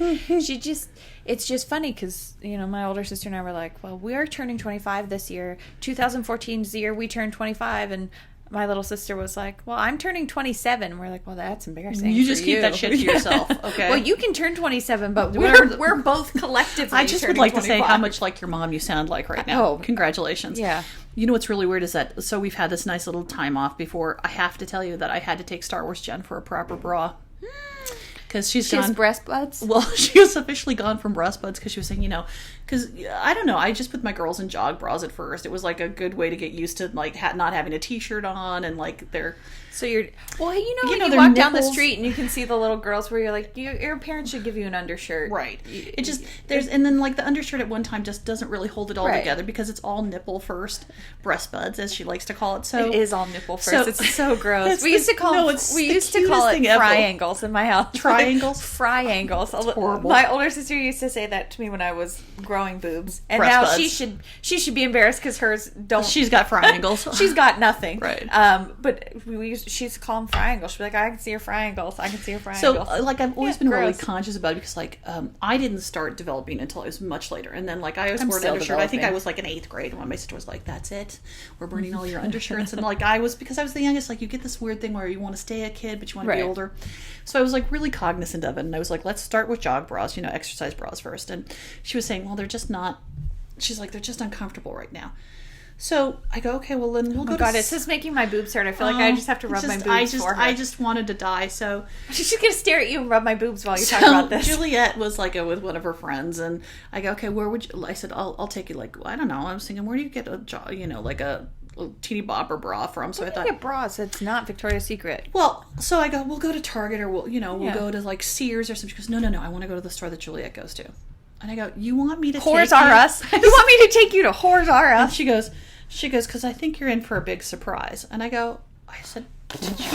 it's just funny because, my older sister and I were like, well, we're turning 25 this year. 2014 is the year we turned 25. And my little sister was like, well, I'm turning 27. We're like, well, that's embarrassing. You just keep that shit to yourself. Okay. Well, you can turn 27, but we're both collectively I just would like 25. to say how much like your mom you sound like right now. Oh. Congratulations. Yeah. You know what's really weird is that, so we've had this nice little time off before. I have to tell you that I had to take Star Wars Jen for a proper bra. Because she has breast buds? Well, she was officially gone from breast buds because she was saying, because I don't know, I just put my girls in jog bras at first. It was like a good way to get used to like not having a t-shirt on and like So you're when you their walk down the nipples. street and you can see the little girls where you're like, your parents should give you an undershirt. Right. It just and then like the undershirt at one time just doesn't really hold it all together because it's all nipple first, breast buds as she likes to call it. So it is all nipple first. It's so gross. We used to call it ever. triangles in my house. Triangles? Triangles. Horrible. My older sister used to say that to me when I was growing boobs, and Breast now buds. she should be embarrassed because hers don't. She's got triangles. She's got nothing. Right. But she used to call them triangles. She'd be like, I can see your triangles. I can see your So, triangles. like, I've always been really gross. conscious about it because, like, I didn't start developing until I was much later. And then, like, I always I'm wore an still undershirt. I think I developing. was, like, in 8th grade when my sister was like, that's it. We're burning all your undershirts. And, like, because I was the youngest, like, you get this weird thing where you want to stay a kid, but you want to be Right. older. So I was, like, really cognizant of it. And I was like, let's start with jog bras, exercise bras first. And she was saying, well, they're just not, she's like, they're just uncomfortable right now. So I go, okay, well then we'll go. God, this is making my boobs hurt. I feel like I just have to rub my boobs for her. I just wanted to die. So she's just gonna stare at you and rub my boobs while you talk about this. Juliet was like with one of her friends, and I go, okay, where would you? I said, I'll take you. Like, I don't know. I was thinking, where do you get a like a teeny bopper bra from? So I thought, get bras. It's not Victoria's Secret. Well, so I go, we'll go to Target or we'll go to like Sears or something. She goes, no, I want to go to the store that Juliet goes to. And I go, you want me to Whores take Are you? Us? You want me to take you to Whores Are And Us? she goes, because I think you're in for a big surprise. And I said, did you?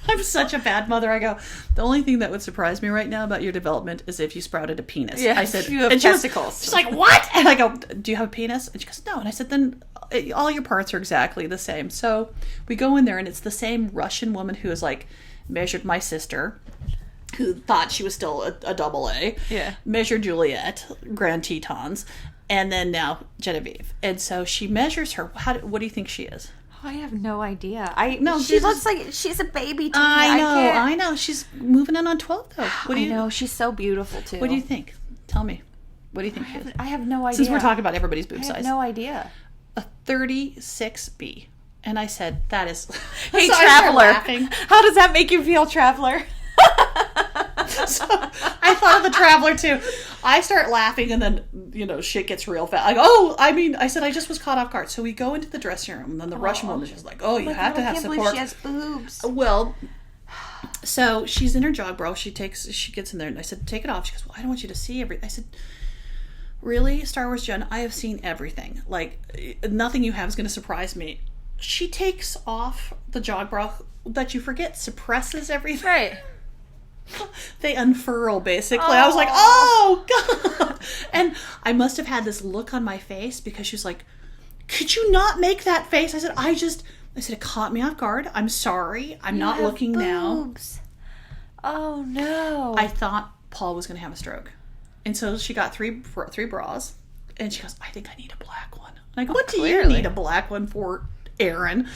I'm such a bad mother. I go, the only thing that would surprise me right now about your development is if you sprouted a penis. Yeah, I said, you have testicles. She's like, what? And I go, do you have a penis? And she goes, no. And I said, then all your parts are exactly the same. So we go in there, and it's the same Russian woman who has like measured my sister, who thought she was still a double A. Yeah. Measured Juliet, Grand Tetons, and then now Genevieve. And so she measures her. What do you think she is? I have no idea. She looks like she's a baby to me. I know. She's moving in on 12 though. What do you know? She's so beautiful too. What do you think? Tell me. What do you think she is? I have no idea. Since we're talking about everybody's boob I size. have no idea. A 36B. And I said, that is... Hey, so Traveler. How does that make you feel, Traveler? So I thought of the Traveler too. I start laughing, and then shit gets real fast. I go, I said I just was caught off guard. So we go into the dressing room, and then the Russian woman is just like, "Oh, you have to have support." I can't believe she has boobs. Well, so she's in her jog bra. She gets in there, and I said, "Take it off." She goes, "Well, I don't want you to see everything." I said, "Really, Star Wars Jen? I have seen everything. Like nothing you have is going to surprise me." She takes off the jog bra that you forget suppresses everything. Right. They unfurl, basically. I was like, oh, God. And I must have had this look on my face because she was like, could you not make that face? I said, it caught me off guard. I'm sorry. I'm not looking boobs. Now. Oh, no. I thought Paul was going to have a stroke. And so she got three bras. And she goes, I think I need a black one. And I go, what do you need a black one for, Aaron?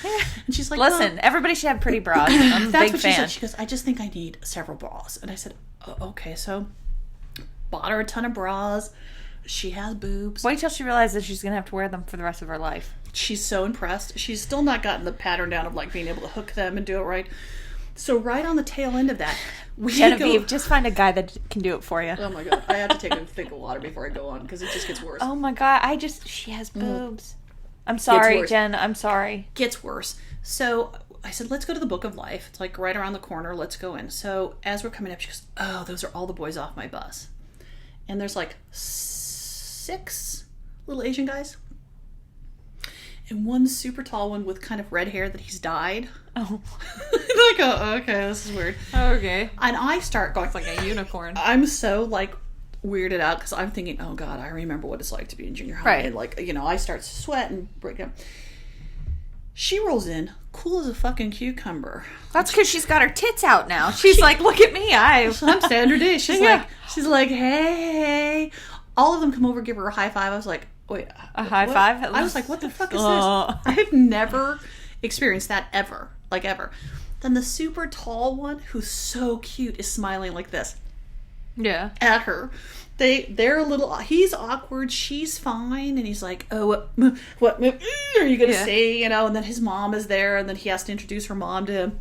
And she's like, listen, everybody should have pretty bras. I'm a that's big what fan. She said. She goes, I just think I need several bras. And I said, oh, okay. So bought her a ton of bras. She has boobs. Wait till she realizes she's going to have to wear them for the rest of her life. She's so impressed. She's still not gotten the pattern down of like being able to hook them and do it right. So right on the tail end of that, Genevieve, just find a guy that can do it for you. Oh my God. I have to take a think of water before I go on because it just gets worse. Oh my God. She has boobs. I'm sorry, Jen. I'm sorry. Gets worse. So I said, let's go to the Book of Life. It's like right around the corner. Let's go in. So as we're coming up, she goes, oh, those are all the boys off my bus. And there's like 6 little Asian guys. And one super tall one with kind of red hair that he's dyed. Oh. Like, oh, okay, this is weird. Okay. And I start going, it's like a unicorn. I'm so like weirded out because I'm thinking, oh God, I remember what it's like to be in junior high. Right. And like, I start to sweat and break down. She rolls in, cool as a fucking cucumber. That's because she's got her tits out now. She's like, look at me, I'm standard day. She's like, hey. All of them come over, give her a high five. I was like, wait, a high five? I was like, what the fuck is this? I've never experienced that ever. Like ever. Then the super tall one, who's so cute, is smiling like this. Yeah. At her. They're a little, he's awkward, she's fine, and he's like, oh, what are you going to say, And then his mom is there, and then he has to introduce her mom to him,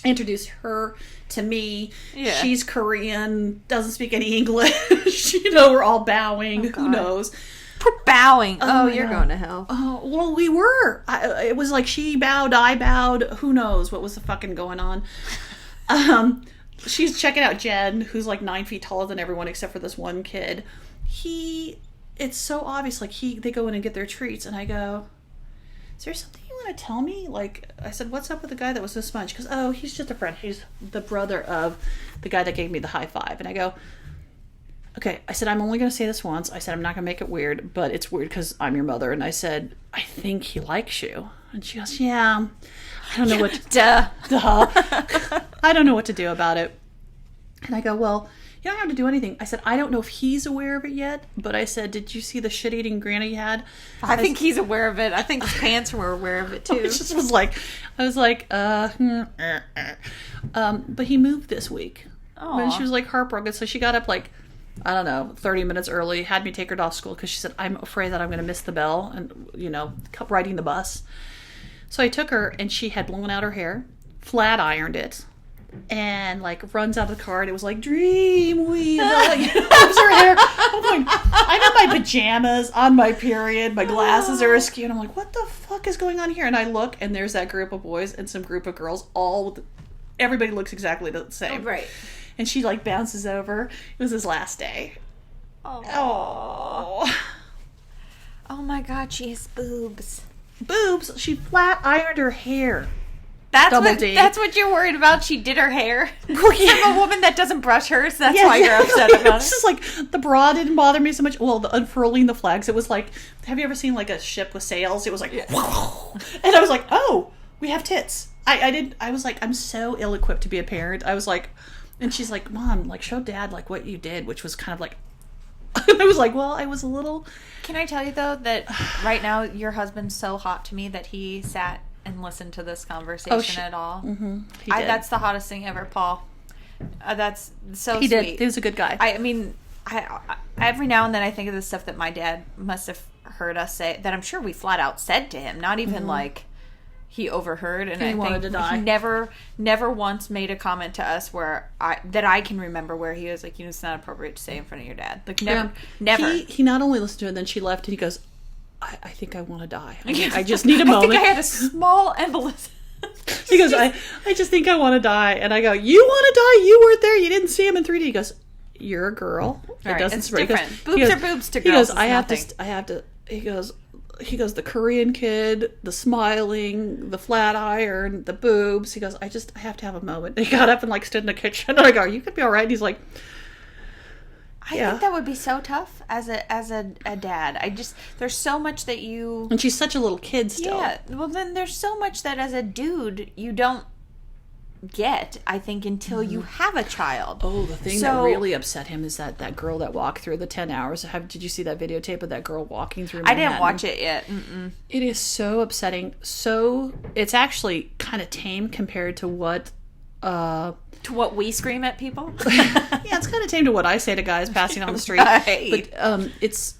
introduce her to me. Yeah. She's Korean, doesn't speak any English, we're all bowing, who knows. Bowing. Oh, you're going to hell. Oh, well, we were. It was like she bowed, I bowed. Who knows what was the fucking going on? She's checking out Jen, who's like 9 feet taller than everyone except for this one kid. It's so obvious. Like they go in and get their treats, and I go, "Is there something you want to tell me?" Like I said, "What's up with the guy that was this much?" Because he's just a friend. He's the brother of the guy that gave me the high five. And I go, "Okay." I said, "I'm only going to say this once." I said, "I'm not going to make it weird, but it's weird because I'm your mother." And I said, "I think he likes you." And she goes, "Yeah, I don't know what to duh. I don't know what to do about it." And I go, "Well, you don't have to do anything." I said, "I don't know if he's aware of it yet, but I said, did you see the shit-eating granny he had?" I think he's aware of it. I think his parents were aware of it, too. I was like, but he moved this week. And she was, like, heartbroken, so she got up, like, I don't know, 30 minutes early, had me take her to off school, because she said, "I'm afraid that I'm going to miss the bell," and, riding the bus. So I took her, and she had blown out her hair, flat ironed it, and like runs out of the car, and it was like dream weave, moves her hair. I'm in my pajamas on my period, my glasses are askew, and I'm like, what the fuck is going on here? And I look, and there's that group of boys and some group of girls, everybody looks exactly the same. Oh, right. And she like bounces over. It was his last day. Oh my God, she has boobs. She flat ironed her hair. That's what you're worried about. She did her hair. I'm a woman that doesn't brush hers. That's why you're upset about it. It's just like the bra didn't bother me so much. Well, the unfurling the flags. It was like, have you ever seen like a ship with sails? It was like, whoa. And I was like, oh, we have tits. I was like, I'm so ill-equipped to be a parent. I was like, and she's like, Mom, like show Dad like what you did, which was kind of like, I was like, well, I was a little. Can I tell you though that right now your husband's so hot to me that he sat and listened to this conversation at all. Mm-hmm. That's the hottest thing ever, Paul. That's so he sweet. Did. He was a good guy. I mean, I every now and then I think of the stuff that my dad must have heard us say that I'm sure we flat out said to him. Not even like he overheard, and he wanted to die. He never once made a comment to us where I can remember where he was like, it's not appropriate to say in front of your dad. Like never. He not only listened to it, then she left, and he goes, I think I want to die. I just need a moment. I think I had a small embolism. He goes, I just think I want to die. And I go, you want to die? You weren't there. You didn't see him in 3D. He goes, you're a girl. It doesn't. It's different. Boobs are boobs to girls. He goes, I have to. He goes, the Korean kid, the smiling, the flat iron, the boobs. He goes, I have to have a moment. And he got up and like stood in the kitchen. And I go, you could be all right. And he's like, I think that would be so tough as a dad. There's so much that you... And she's such a little kid still. Yeah, well then there's so much that as a dude you don't get, I think, until you have a child. Oh, the thing that really upset him is that girl that walked through the 10 hours. Did you see that videotape of that girl walking through Manhattan? I didn't watch it yet. Mm-mm. It is so upsetting. It's actually kind of tame compared to what... to what we scream at people? Yeah, it's kind of tame to what I say to guys passing on the street. Right. But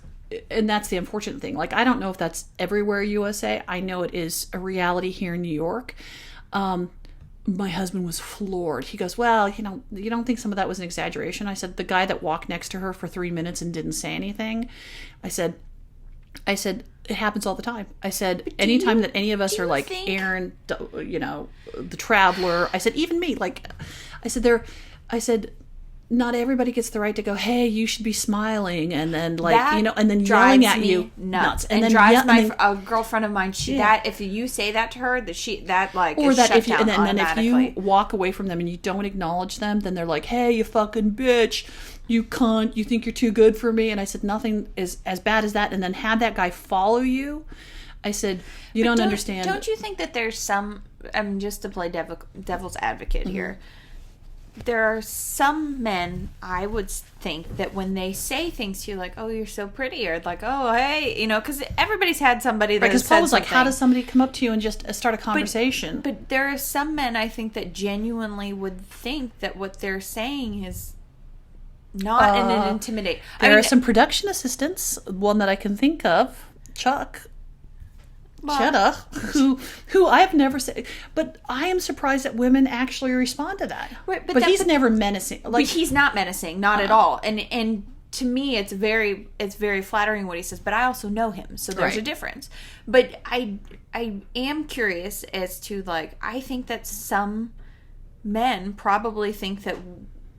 and that's the unfortunate thing. Like, I don't know if that's everywhere USA. I know it is a reality here in New York. My husband was floored. He goes, well, you don't think some of that was an exaggeration? I said, the guy that walked next to her for 3 minutes and didn't say anything. I said, it happens all the time. I said, anytime that any of us are like Aaron, the traveler, I said, even me, like, I said, not everybody gets the right to go, hey, you should be smiling, and then like, and then yelling at you nuts. And then drives a girlfriend of mine, if you say that to her, if you walk away from them and you don't acknowledge them, then they're like, hey, you fucking bitch. You cunt, you think you're too good for me. And I said, nothing is as bad as that. And then have that guy follow you. I said, don't understand. Don't you think that there's some, just to play devil's advocate here, there are some men, I would think, that when they say things to you like, oh, you're so pretty, or like, oh, hey, because everybody's had somebody that because Paul was like, how does somebody come up to you and just start a conversation? But there are some men, I think, that genuinely would think that what they're saying is not an intimidate. There are some production assistants, one that I can think of, Chuck Cheddar, who I have never said, but I am surprised that women actually respond to that. Right, but he's never menacing. Like, but he's not menacing, not at all. And to me, it's very flattering what he says, but I also know him, so there's a difference. But I am curious as to, like, I think that some men probably think that,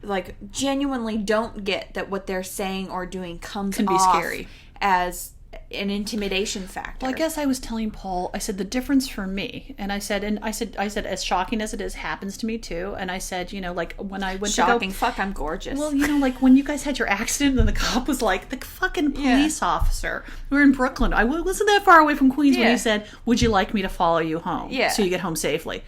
like, genuinely don't get that what they're saying or doing can be scary as an intimidation factor. Well, I guess I was telling Paul, I said the difference for me, and I said as shocking as it is, happens to me too. And I said, like when I went shocking, fuck, I'm gorgeous. Well, like when you guys had your accident, and the cop was like, the fucking police officer. We were in Brooklyn. I wasn't that far away from Queens when he said, "Would you like me to follow you home? So you get home safely."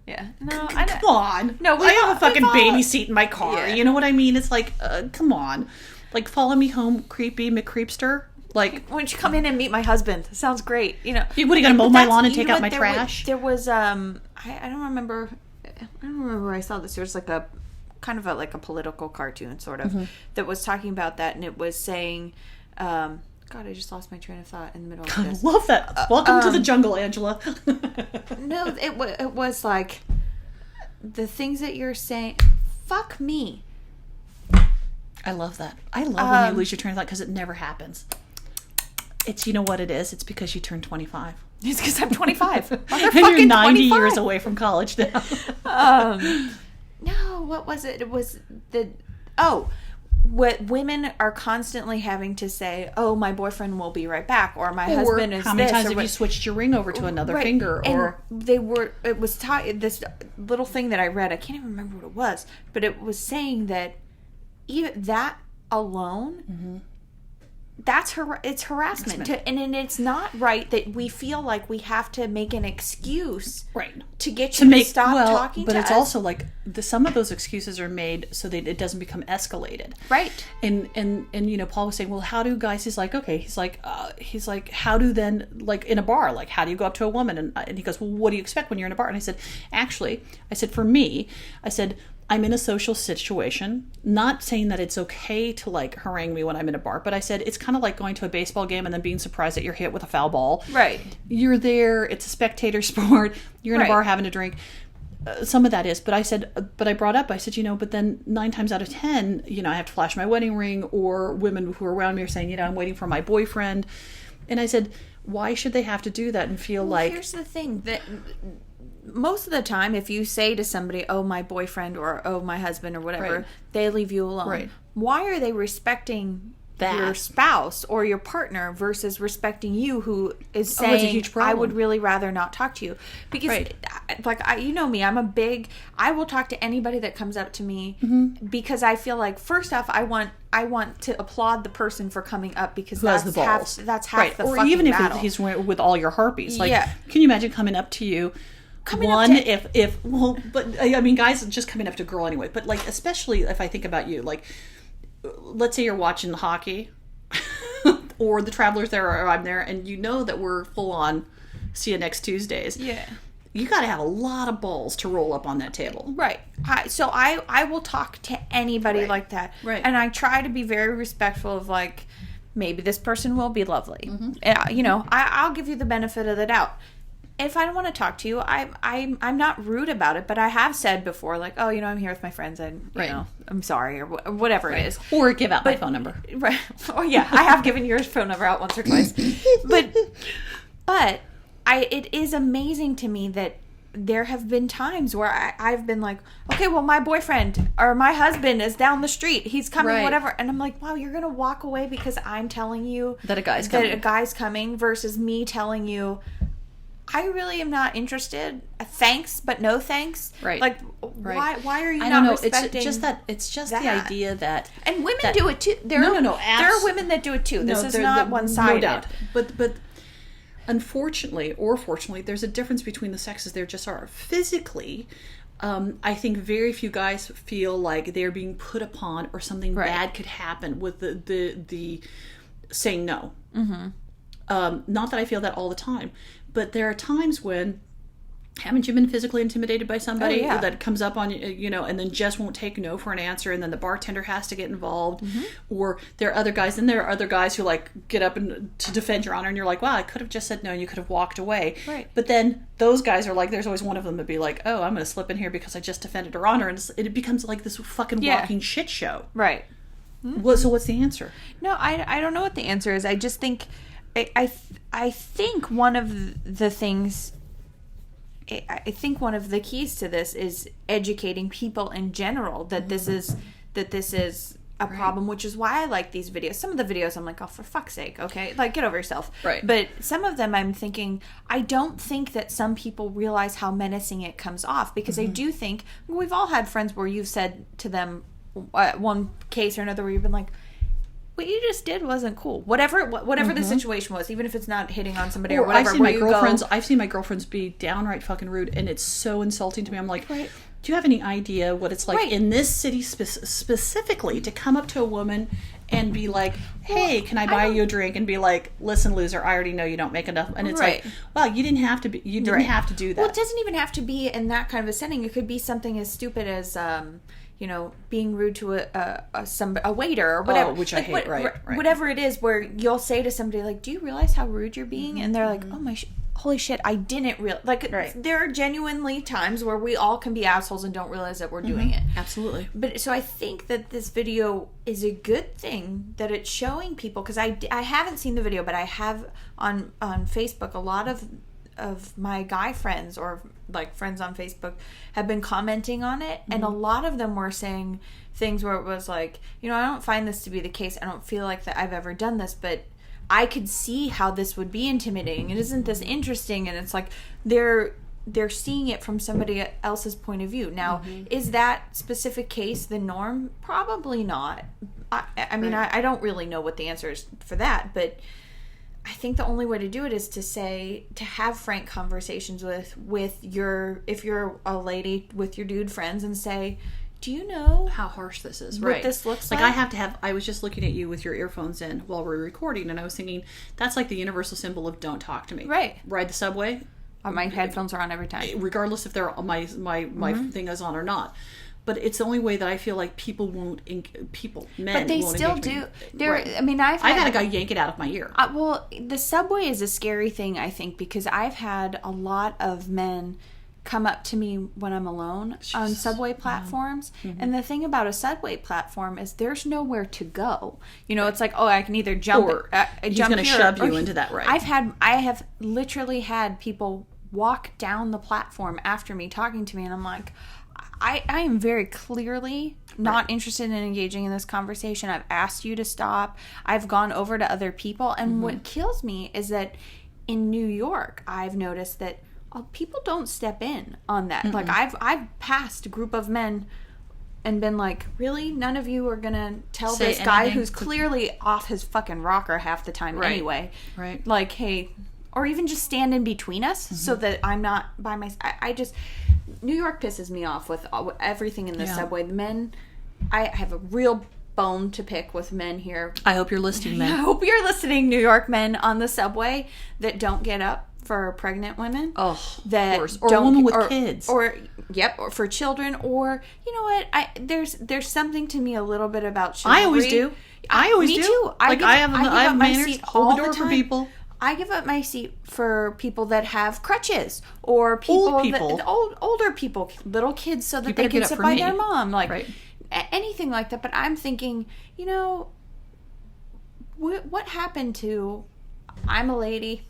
Yeah. No, come on. No, I have a fucking baby seat in my car. Yeah. You know what I mean? It's like, come on. Like, follow me home, creepy McCreepster. Like, why don't you come in and meet my husband? Sounds great. You would have got to mow my lawn and take out my trash. There was I don't remember where I saw this. There was like a kind of like a political cartoon sort of that was talking about that, and it was saying, God, I just lost my train of thought in the middle of this. I love that. Welcome to the jungle, Angela. No, it was like the things that you're saying. Fuck me. I love that. I love when you lose your train of thought because it never happens. It's, you know what it is? It's because you turned 25. It's because I'm 25. And you're 90 25. Years away from college now. No, what was it? It was what women are constantly having to say, oh, my boyfriend will be right back, or my husband is how many times have you switched your ring over to another finger? Or it was this little thing that I read, I can't even remember what it was, but it was saying that even that alone, it's harassment. And it's not right that we feel like we have to make an excuse to get you to stop talking to us. But it's also like some of those excuses are made so that it doesn't become escalated. Right. And Paul was saying, well, how do guys, he's like, how do then, like in a bar, like how do you go up to a woman? And he goes, well, what do you expect when you're in a bar? And I said, for me, I'm in a social situation, not saying that it's okay to like harangue me when I'm in a bar, but I said it's kind of like going to a baseball game and then being surprised that you're hit with a foul ball. Right. You're there. It's a spectator sport. You're in a bar having a drink. Some of that is, but I brought up, but then 9 times out of 10, I have to flash my wedding ring, or women who are around me are saying, I'm waiting for my boyfriend. And I said, why should they have to do that and feel like... Here's the thing, that... most of the time, if you say to somebody, oh, my boyfriend, or oh, my husband, or whatever, they leave you alone. Right. Why are they respecting your spouse or your partner versus respecting you, who is saying, it's a huge problem. I would really rather not talk to you? Because, you know me, I will talk to anybody that comes up to me because I feel like, first off, I want to applaud the person for coming up, because that's half the fucking battle. Or even if he's with all your harpies. Like, can you imagine coming up to you? Guys just coming up to a girl anyway, but like, especially if I think about you, like, let's say you're watching the hockey or the Travelers there, or I'm there, and that we're full on see you next Tuesdays. Yeah. You got to have a lot of balls to roll up on that table. Right. So I will talk to anybody like that. Right. And I try to be very respectful of, like, maybe this person will be lovely. I'll give you the benefit of the doubt. If I don't want to talk to you, I'm not rude about it, but I have said before, like, oh, I'm here with my friends, and I'm sorry, or whatever it is. Or give out my phone number. Right. Oh yeah, I have given your phone number out once or twice. But it is amazing to me that there have been times where I've been like, okay, well, my boyfriend or my husband is down the street. He's coming, whatever. And I'm like, wow, you're going to walk away because I'm telling you that a guy's coming versus me telling you, I really am not interested. Thanks, but no thanks. Right. Like, why are you not respecting? It's just the idea that... And women do it too. There are women that do it too. This is not one-sided. No doubt. But unfortunately, or fortunately, there's a difference between the sexes. There just are. Physically, I think very few guys feel like they're being put upon or something bad could happen with the saying no. Mm-hmm. Not that I feel that all the time. But there are times when, haven't you been physically intimidated by somebody that comes up on you, and then just won't take no for an answer, and then the bartender has to get involved, or there are other guys, who like get up and to defend your honor, and you're like, wow, I could have just said no, and you could have walked away. Right. But then those guys are like, there's always one of them that be like, oh, I'm going to slip in here because I just defended her honor, and it becomes like this fucking walking shit show. Right. So what's the answer? No, I don't know what the answer is. I just think I think one of the things, I think one of the keys to this is educating people in general that this is a problem, which is why I like these videos. Some of the videos I'm like, oh, for fuck's sake, okay, like, get over yourself. Right. But some of them I'm thinking, I don't think that some people realize how menacing it comes off, because I do think we've all had friends where you've said to them one case or another where you've been like, what you just did wasn't cool. Whatever the situation was, even if it's not hitting on somebody or whatever. I've seen my girlfriends be downright fucking rude, and it's so insulting to me. I'm like, do you have any idea what it's like in this city specifically to come up to a woman and be like, hey, can I buy you a drink? And be like, listen, loser, I already know you don't make enough. And it's like, well, you didn't have to do that. Well, it doesn't even have to be in that kind of a setting. It could be something as stupid as being rude to a waiter or whatever. Which I hate, right. Whatever it is, where you'll say to somebody, like, do you realize how rude you're being? And they're like, oh my holy shit, I didn't realize. Like, there are genuinely times where we all can be assholes and don't realize that we're doing it. Absolutely. But so I think that this video is a good thing, that it's showing people, because I haven't seen the video, but I have on Facebook, a lot of my guy friends or like friends on Facebook have been commenting on it, and a lot of them were saying things where it was like, I don't find this to be the case. I don't feel like that I've ever done this, but I could see how this would be intimidating. And isn't this interesting? And it's like they're seeing it from somebody else's point of view. Now, is that specific case the norm? Probably not. I mean, I don't really know what the answer is for that, but I think the only way to do it is to have frank conversations with if you're a lady, with your dude friends, and say, do you know how harsh this is? What this looks like? I was just looking at you with your earphones in while we're recording, and I was thinking, that's like the universal symbol of don't talk to me. Right. Ride the subway. My headphones are on every time. Regardless if they're my thing is on or not. But it's the only way that I feel like men but they won't still do. I mean, I've had a guy yank it out of my ear. Well, the subway is a scary thing, I think, because I've had a lot of men come up to me when I'm alone on subway platforms. And the thing about a subway platform is there's nowhere to go. It's like, oh, I can either jump or he's going to shove you into that right. I have literally had people walk down the platform after me talking to me, and I'm like, I am very clearly not interested in engaging in this conversation. I've asked you to stop. I've gone over to other people. And what kills me is that in New York, I've noticed that people don't step in on that. Like, I've passed a group of men and been like, really? None of you are going to tell this guy who's clearly off his fucking rocker half the time anyway. Right. Like, hey, or even just stand in between us so that I'm not by myself. New York pisses me off with everything in the subway. The men, I have a real bone to pick with men here. I hope you're listening, men. I hope you're listening, New York men on the subway that don't get up for pregnant women. Oh, that or a woman with kids. Or for children. Or, you know what? There's something to me a little bit about chivalry. I always do. Me too. I have manners. Hold the door for people. I give up my seat for people that have crutches, or older people, little kids, so that they can sit by their mom, anything like that. But I'm thinking, what happened to? I'm a lady.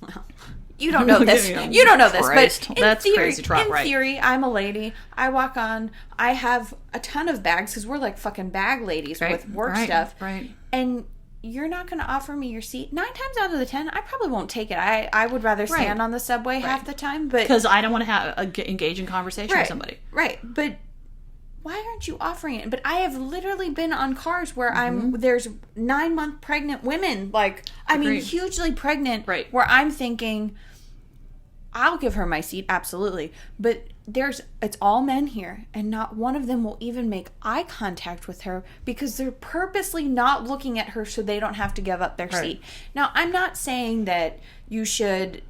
You don't know this. You don't know this, but that's crazy talk, in theory, I'm a lady. I walk on. I have a ton of bags because we're like fucking bag ladies with work stuff, right? And you're not going to offer me your seat. 9 times out of the 10, I probably won't take it. I would rather stand on the subway half the time, but because I don't want to engage in conversation with somebody. Right, but why aren't you offering it? But I have literally been on cars where there's 9-month pregnant women, hugely pregnant, where I'm thinking, I'll give her my seat, absolutely, but it's all men here, and not one of them will even make eye contact with her because they're purposely not looking at her so they don't have to give up their seat. Now, I'm not saying that you should,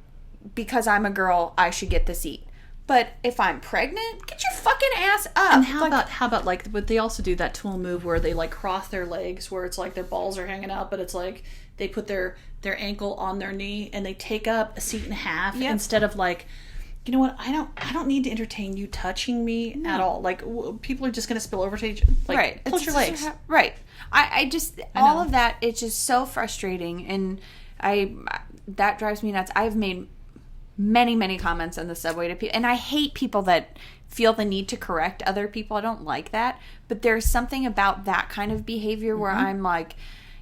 because I'm a girl, I should get the seat. But if I'm pregnant, get your fucking ass up. And how about but they also do that tool move where they cross their legs, where it's like their balls are hanging out, but it's like they put their ankle on their knee and they take up a seat and a half instead of you know what? I don't need to entertain you touching me at all. Like, people are just going to spill over to each other. Like, right. close your legs. Right. I just, all of that, it's just so frustrating. And that drives me nuts. I've made many, many comments on the subway to people. And I hate people that feel the need to correct other people. I don't like that. But there's something about that kind of behavior where I'm like,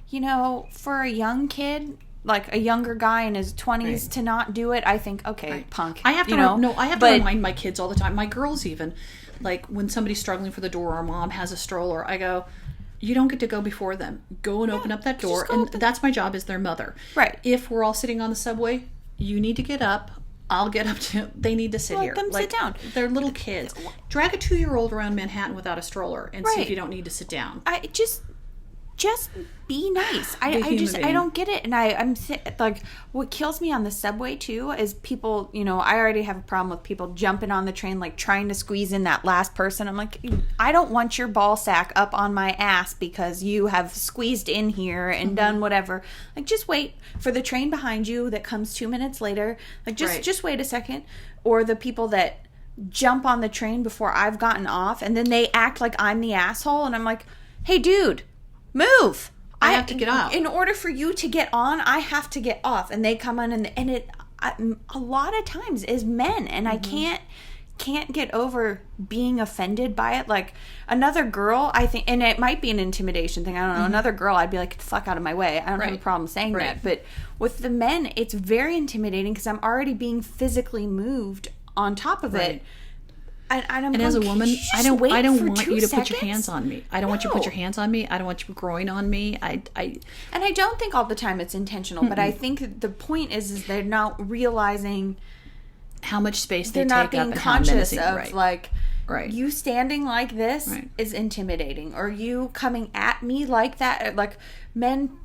you know, for a young kid, like a younger guy in his 20s to not do it, I think, okay, punk. I have to remind my kids all the time, my girls even, like when somebody's struggling for the door or mom has a stroller, I go, you don't get to go before them. Go and open up that door. And that's my job as their mother. Right. If we're all sitting on the subway, you need to get up. I'll get up too. They need to sit here. Let them sit down. They're little kids. Drag a 2-year-old around Manhattan without a stroller and see if you don't need to sit down. Just be nice. I don't get it. And I'm like, what kills me on the subway too is people, you know, I already have a problem with people jumping on the train, like trying to squeeze in that last person. I'm like, I don't want your ball sack up on my ass because you have squeezed in here and done whatever. Like, just wait for the train behind you that comes 2 minutes later. Like, just wait a second. Or the people that jump on the train before I've gotten off and then they act like I'm the asshole. And I'm like, hey, dude, move. I have to get off. In order for you to get on, I have to get off. And they come on, and it a lot of times is men, and I can't get over being offended by it. Like, another girl, I think, and it might be an intimidation thing, I don't know, another girl, I'd be like, get the fuck out of my way. I don't have a problem saying that. But with the men, it's very intimidating because I'm already being physically moved on top of it. And as a woman, I don't want you to put your hands on me. I don't want you to put your hands on me. I don't want you groin on me. And I don't think all the time it's intentional, but I think the point is they're not realizing how much space they take up and how menacing. They're not being conscious of like, you standing like this is intimidating, or you coming at me like that, like men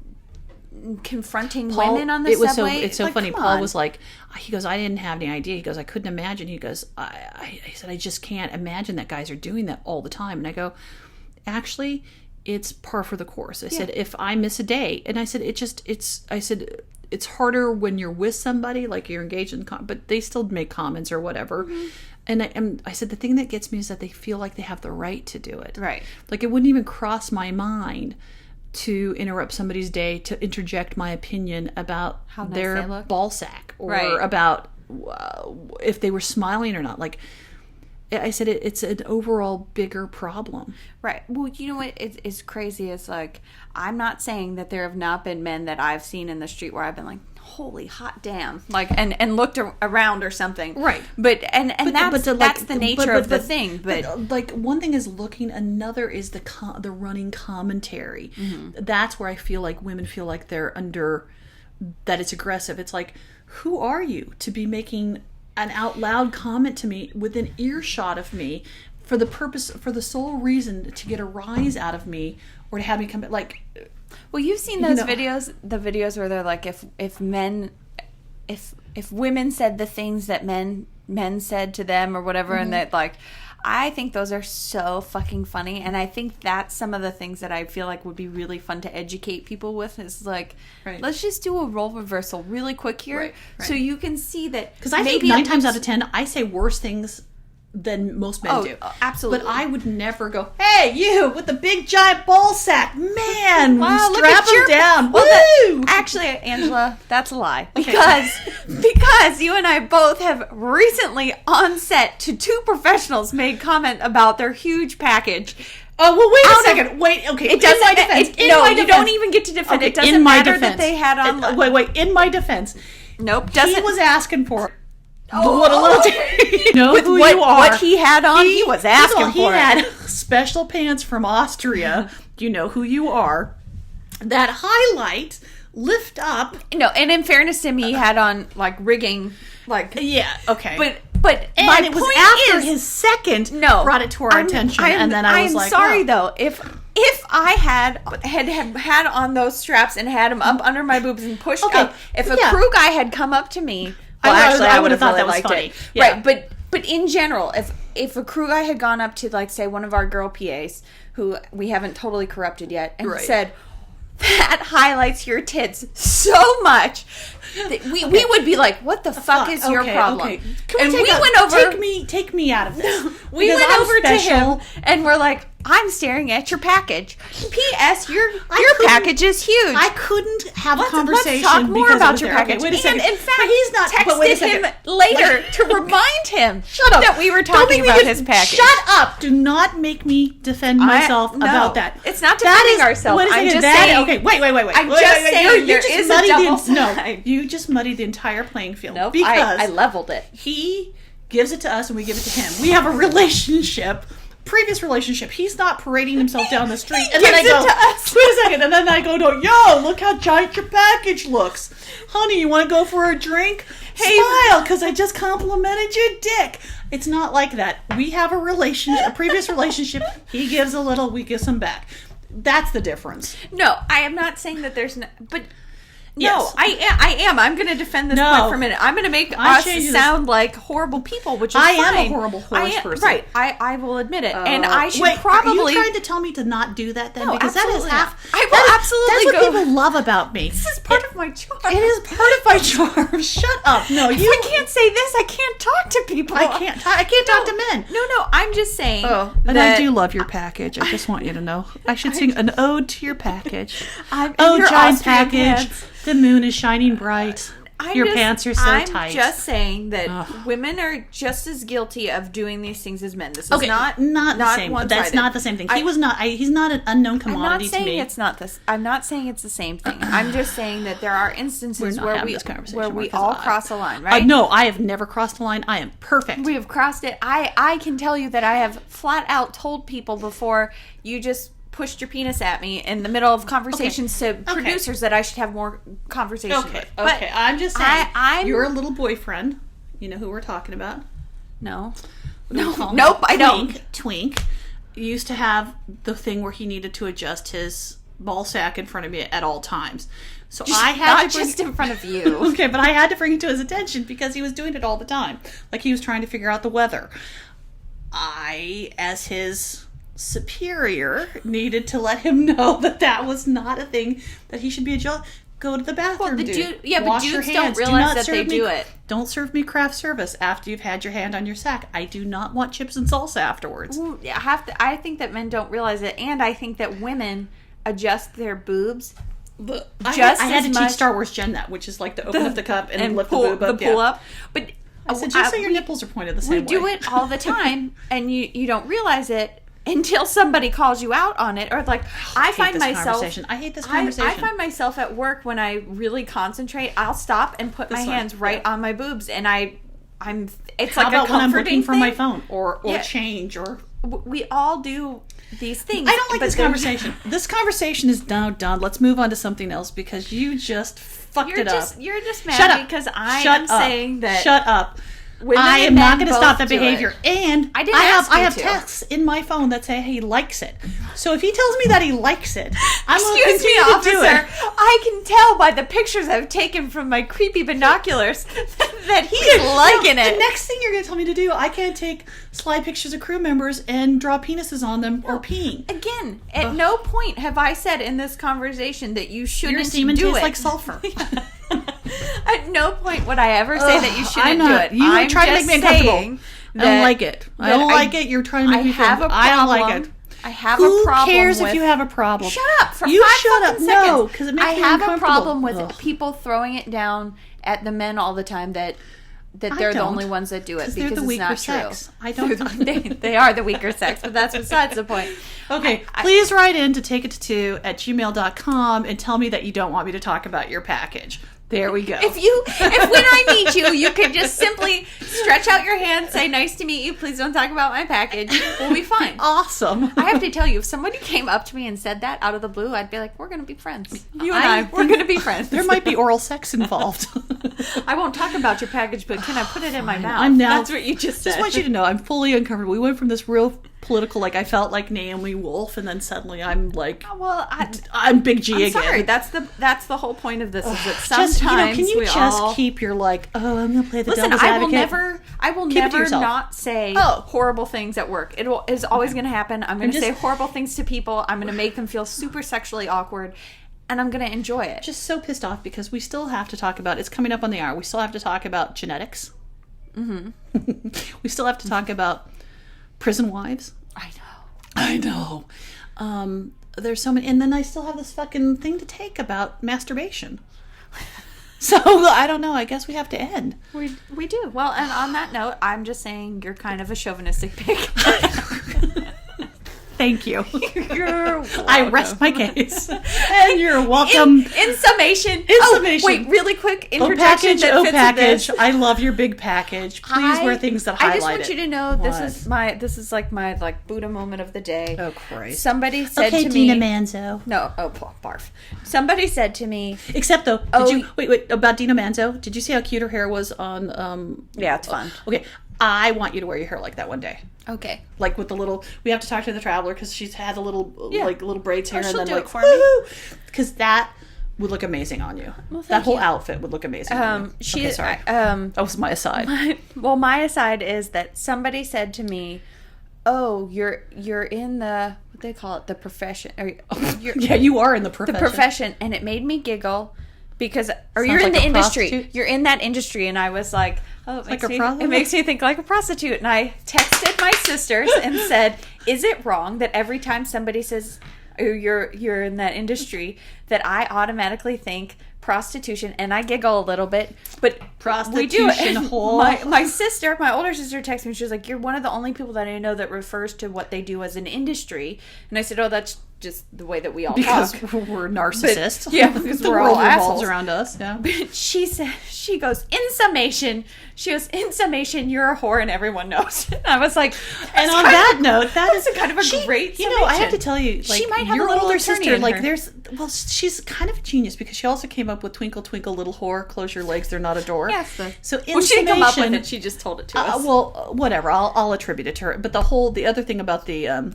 confronting women on the subway. It's so funny. Paul was like, he goes, I didn't have any idea. He goes, I couldn't imagine. He goes, I said, I just can't imagine that guys are doing that all the time. And I go, actually, it's par for the course. I said, if I miss a day, and I said, it's harder when you're with somebody, like you're engaged in, but they still make comments or whatever. And I said, the thing that gets me is that they feel like they have the right to do it. Right. Like, it wouldn't even cross my mind to interrupt somebody's day to interject my opinion about how nice their ball sack or about if they were smiling or not. Like, I said, it's an overall bigger problem. Right. Well, you know what is crazy is, like, I'm not saying that there have not been men that I've seen in the street where I've been like, holy hot damn, like, and looked around or something. Right. But that's the nature of the thing. But like, one thing is looking, another is the running commentary. That's where I feel like women feel like they're under, that it's aggressive. It's like, who are you to be making an out loud comment to me within earshot of me for the sole reason to get a rise out of me or to have me come back? Like, well, you've seen those videos, the videos where they're like, if women said the things that men said to them or whatever, and that, like, I think those are so fucking funny, and I think that's some of the things that I feel like would be really fun to educate people with, is like, let's just do a role reversal really quick here, so you can see that. Because I think 9 times out of 10, I say worse things than most men do. Absolutely. But I would never go, hey, you with the big giant ball sack, man, wow, strap him down. Woo! Actually, Angela, that's a lie. Because you and I both have recently on set to 2 professionals made comment about their huge package. Oh, well, wait a second. Wait, okay. It doesn't, in my defense. You don't even get to defend. Okay, it doesn't matter that they had on. Wait, in my defense. Nope. He was asking for what a little you know with who what, you are. What he had on, he was asking for it. He had special pants from Austria. You know who you are. That highlight, lift up. No, and in fairness to me, he had on, like, rigging, like, yeah, okay. But and my it was point after is, his second brought it to our attention, and then I was like, I'm sorry though, if I had on those straps and had them up under my boobs and pushed up, if a crew guy had come up to me, I would have thought that was funny. Yeah. Right, but in general, if a crew guy had gone up to, like, say, one of our girl PAs who we haven't totally corrupted yet and said, that highlights your tits so much. We would be like, what the fuck is your problem? Okay. And we went over. Take me out of this. We went over to him and we're like, I'm staring at your package. P.S. Your package is huge. I couldn't have a conversation. Let's talk more about your package. Okay, wait a second. And in fact, he's not texted him later to remind him that we were talking about his package. Shut up! Do not make me defend myself about that. It's not defending ourselves. I'm just saying. Okay, wait. I'm just saying there is a double side. No, you just muddied the entire playing field. Nope, because I leveled it. He gives it to us and we give it to him. We have a relationship. Previous relationship, he's not parading himself down the street, and then I go, wait a second, and then I go, yo, look how giant your package looks, honey. You want to go for a drink? Hey, smile, because I just complimented your dick. It's not like that. We have a previous relationship. He gives a little, we give some back. That's the difference. No, I am not saying that there's no, but. Yes. No, I am. I'm going to defend this point for a minute. I'm going to make us sound like horrible people, which is fine. I am a horrible person. Right. I will admit it. And I should probably... Are you trying to tell me to not do that then? No, because that is half... I will absolutely That's what people love about me. This is part of my charm. It is part of my charm. Shut up. No, if I can't say this, I can't talk to people. I can't talk to men. No, I'm just saying and I do love your package. I just want you to know. I should sing an ode to your package. Giant package. The moon is shining bright. Your pants are so tight. I'm just saying that women are just as guilty of doing these things as men. This is not the same. That's not the same thing. He's not an unknown commodity to me. I'm not saying it's the same thing. I'm just saying that there are instances where we all cross a line, right? No, I have never crossed a line. I am perfect. We have crossed it. I can tell you that I have flat out told people before, you just pushed your penis at me in the middle of conversations to producers that I should have more conversations with. But I'm just saying, you're a little boyfriend. You know who we're talking about? No. Nope, I don't. Twink used to have the thing where he needed to adjust his ball sack in front of me at all times. So I had to just in front of you. Okay, but I had to bring it to his attention because he was doing it all the time. Like he was trying to figure out the weather. I, as his superior, needed to let him know that was not a thing that he should be go to the bathroom. But dudes don't realize that they do it. Don't serve me craft service after you've had your hand on your sack. I do not want chips and salsa afterwards. I think that men don't realize it, and I think that women adjust their boobs. I had to teach Star Wars Jen that, which is like to open up the cup and lift the boob up. Pull up. But I said, just so your nipples are pointed the same way. We do it all the time, and you don't realize it until somebody calls you out on it, or like I hate this conversation. I find myself at work when I really concentrate, I'll stop and put my hands on my boobs, and I'm. It's like a comforting when I'm looking for thing? My phone or change or. We all do these things. I don't like this conversation. This conversation is now done. Let's move on to something else because you just fucked it up. You're just mad because I am saying that. Shut up. I am not going to stop that behavior. And I have texts in my phone that say he likes it. So if he tells me that he likes it, I'm going to continue to do it. I can tell by the pictures I've taken from my creepy binoculars that he's liking it. The next thing you're going to tell me to do, I can't take slide pictures of crew members and draw penises on them or peeing. Again, at no point have I said in this conversation that you shouldn't do it. Your semen tastes like sulfur. At no point would I ever say that you shouldn't do it. You try to make me uncomfortable. I don't like it. I don't like it. You're trying to make me feel I don't like it. I have a problem. Who cares if you have a problem? Shut up for 5 seconds. No, because it makes me uncomfortable. I have a problem with people throwing it down at the men all the time that they're the only ones that do it because they're the weaker it's not sex. true. I don't. They are the weaker sex, but that's besides the point. Okay, please write in to takeit2@gmail.com and tell me that you don't want me to talk about your package. There we go. If when I meet you, you can just simply stretch out your hand, say, nice to meet you, please don't talk about my package, we'll be fine. Awesome. I have to tell you, if somebody came up to me and said that out of the blue, I'd be like, we're going to be friends. You and we're going to be friends. There might be oral sex involved. I won't talk about your package, but can I put it in my mouth? That's what you just said. Just want you to know, I'm fully uncomfortable. We went from this real political, like I felt like Naomi Wolf, and then suddenly I'm like, I'm Big G again. Sorry, that's the whole point of this. Is that sometimes can you just keep your like, I'm gonna play the devil's advocate. I will never not say horrible things at work. It is always going to happen. I'm going to say horrible things to people. I'm going to make them feel super sexually awkward. and I'm going to enjoy it. Just so pissed off because we still have to talk about, it's coming up on the hour, we still have to talk about genetics. Mm-hmm. We still have to talk about prison wives. I know. There's so many, and then I still have this fucking thing to take about masturbation. So I don't know. I guess we have to end. We do. Well, and on that note, I'm just saying you're kind of a chauvinistic pig. Thank you. You're welcome. I rest my case. And you're welcome. In summation. Wait, really quick interjection package. I love your big package. Please wear things that highlight it. I just want you to know this is like my Buddha moment of the day. Oh Christ. Somebody said to me, Dina Manzo. No, barf. Somebody said to me, except though, wait, about Dina Manzo, did you see how cute her hair was on yeah, it's fun. Okay. I want you to wear your hair like that one day. Okay. Like with the little, we have to talk to the traveler because she's had the little, like little braids here, and then do like it for me. Because that would look amazing on you. Well, that whole outfit would look amazing on you. Okay, sorry. That was my aside. My aside is that somebody said to me, "Oh, you're in the what they call it, the profession." Yeah, you are in the profession. The profession, and it made me giggle. Because, you're in the industry. Prostitute? You're in that industry, and I was like, "Oh, it makes me think like a prostitute." And I texted my sisters and said, "Is it wrong that every time somebody says you're in that industry, that I automatically think prostitution?" And I giggle a little bit, but prostitution hole. My sister, my older sister, texted me. She was like, "You're one of the only people that I know that refers to what they do as an industry." And I said, "Oh, that's just the way that we all because talk. We're narcissists." But, yeah, because we're all assholes around us. Yeah. But she goes, in summation, you're a whore and everyone knows. And I was like, and on that note, that is kind of a great summation. I have to tell you, like, she might have your a little older sister, like, her. she's kind of a genius because she also came up with "Twinkle Twinkle Little Whore, close your legs, they're not a door." Yes. So she didn't come up with it. She just told it to us. Well, whatever. I'll attribute it to her. But the other thing about the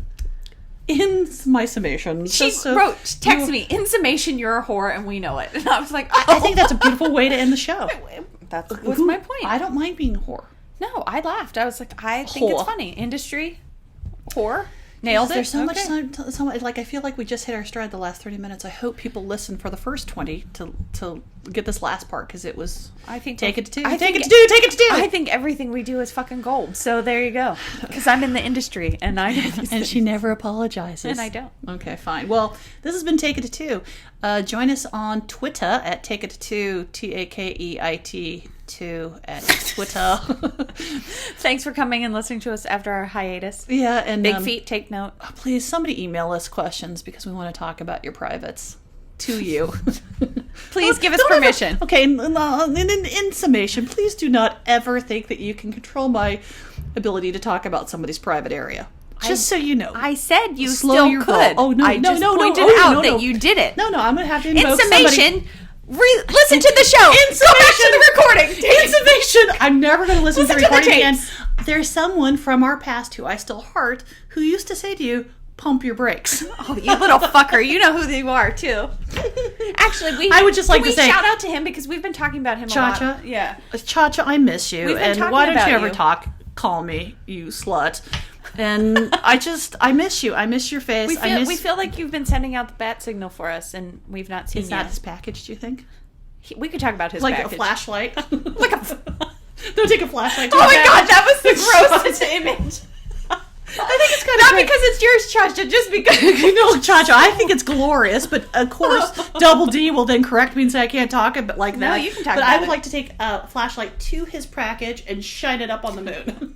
in my summation, she text me, in summation, you're a whore and we know it. And I was like, I think that's a beautiful way to end the show. That was my point. I don't mind being a whore. No, I laughed. I was like, I think it's funny. Industry, whore. Nailed it. There's so much like, I feel like we just hit our stride the last 30 minutes. I hope people listen for the first 20 to get this last part, because it was, I think, take it to two. I think everything we do is fucking gold. So there you go. Because I'm in the industry and I know these things. She never apologizes. And I don't. Okay, fine. Well, this has been Take It to Two. Join us on Twitter at Take It to Two, TAKEIT. At Twitter. Thanks for coming and listening to us after our hiatus. Yeah, and Big Feet, take note. Please, somebody email us questions because we want to talk about your privates to you. Please give us permission. In summation, please do not ever think that you can control my ability to talk about somebody's private area. Just so you know. I said you still could. Oh, no, I just pointed out that you did it. No, I'm going to have to invoke somebody. In summation, listen to the show. Go back to the recording. In summation, I'm never going to listen to the recording again. There's someone from our past who I still heart who used to say to you, "Pump your brakes." Oh, you little fucker. You know who you are, too. Actually, I would just like to say, shout out to him because we've been talking about him Cha-Cha. a lot. Yeah. Cha-Cha, I miss you. And why don't you ever call me, you slut. And I miss you. I miss your face. We feel like you've been sending out the bat signal for us, and we've not seen. Is that his package, do you think? We could talk about his package. Like a flashlight? Don't take a flashlight. Oh my god, that was the grossest image. I think it's kind of not great. Because it's yours, Cha-Cha, just because. Cha-Cha, I think it's glorious, but of course, Double D will then correct me and say I can't talk about like that. No, you can talk but about it. I would like to take a flashlight to his package and shine it up on the moon.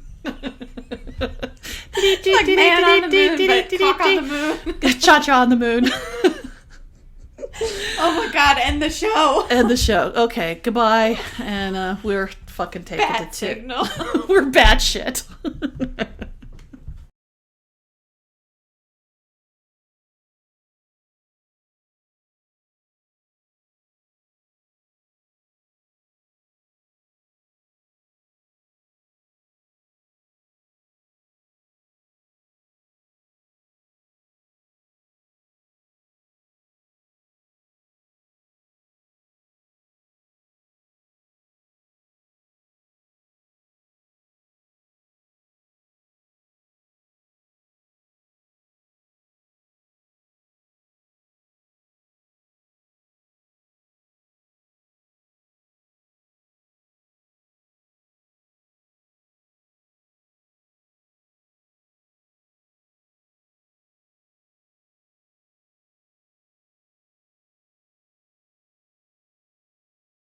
Like man on the moon, but cock on the moon. Cha-Cha on the moon. Oh my god, end the show. End the show. Okay, goodbye. And we're fucking taking it to two. Signal. We're bad shit.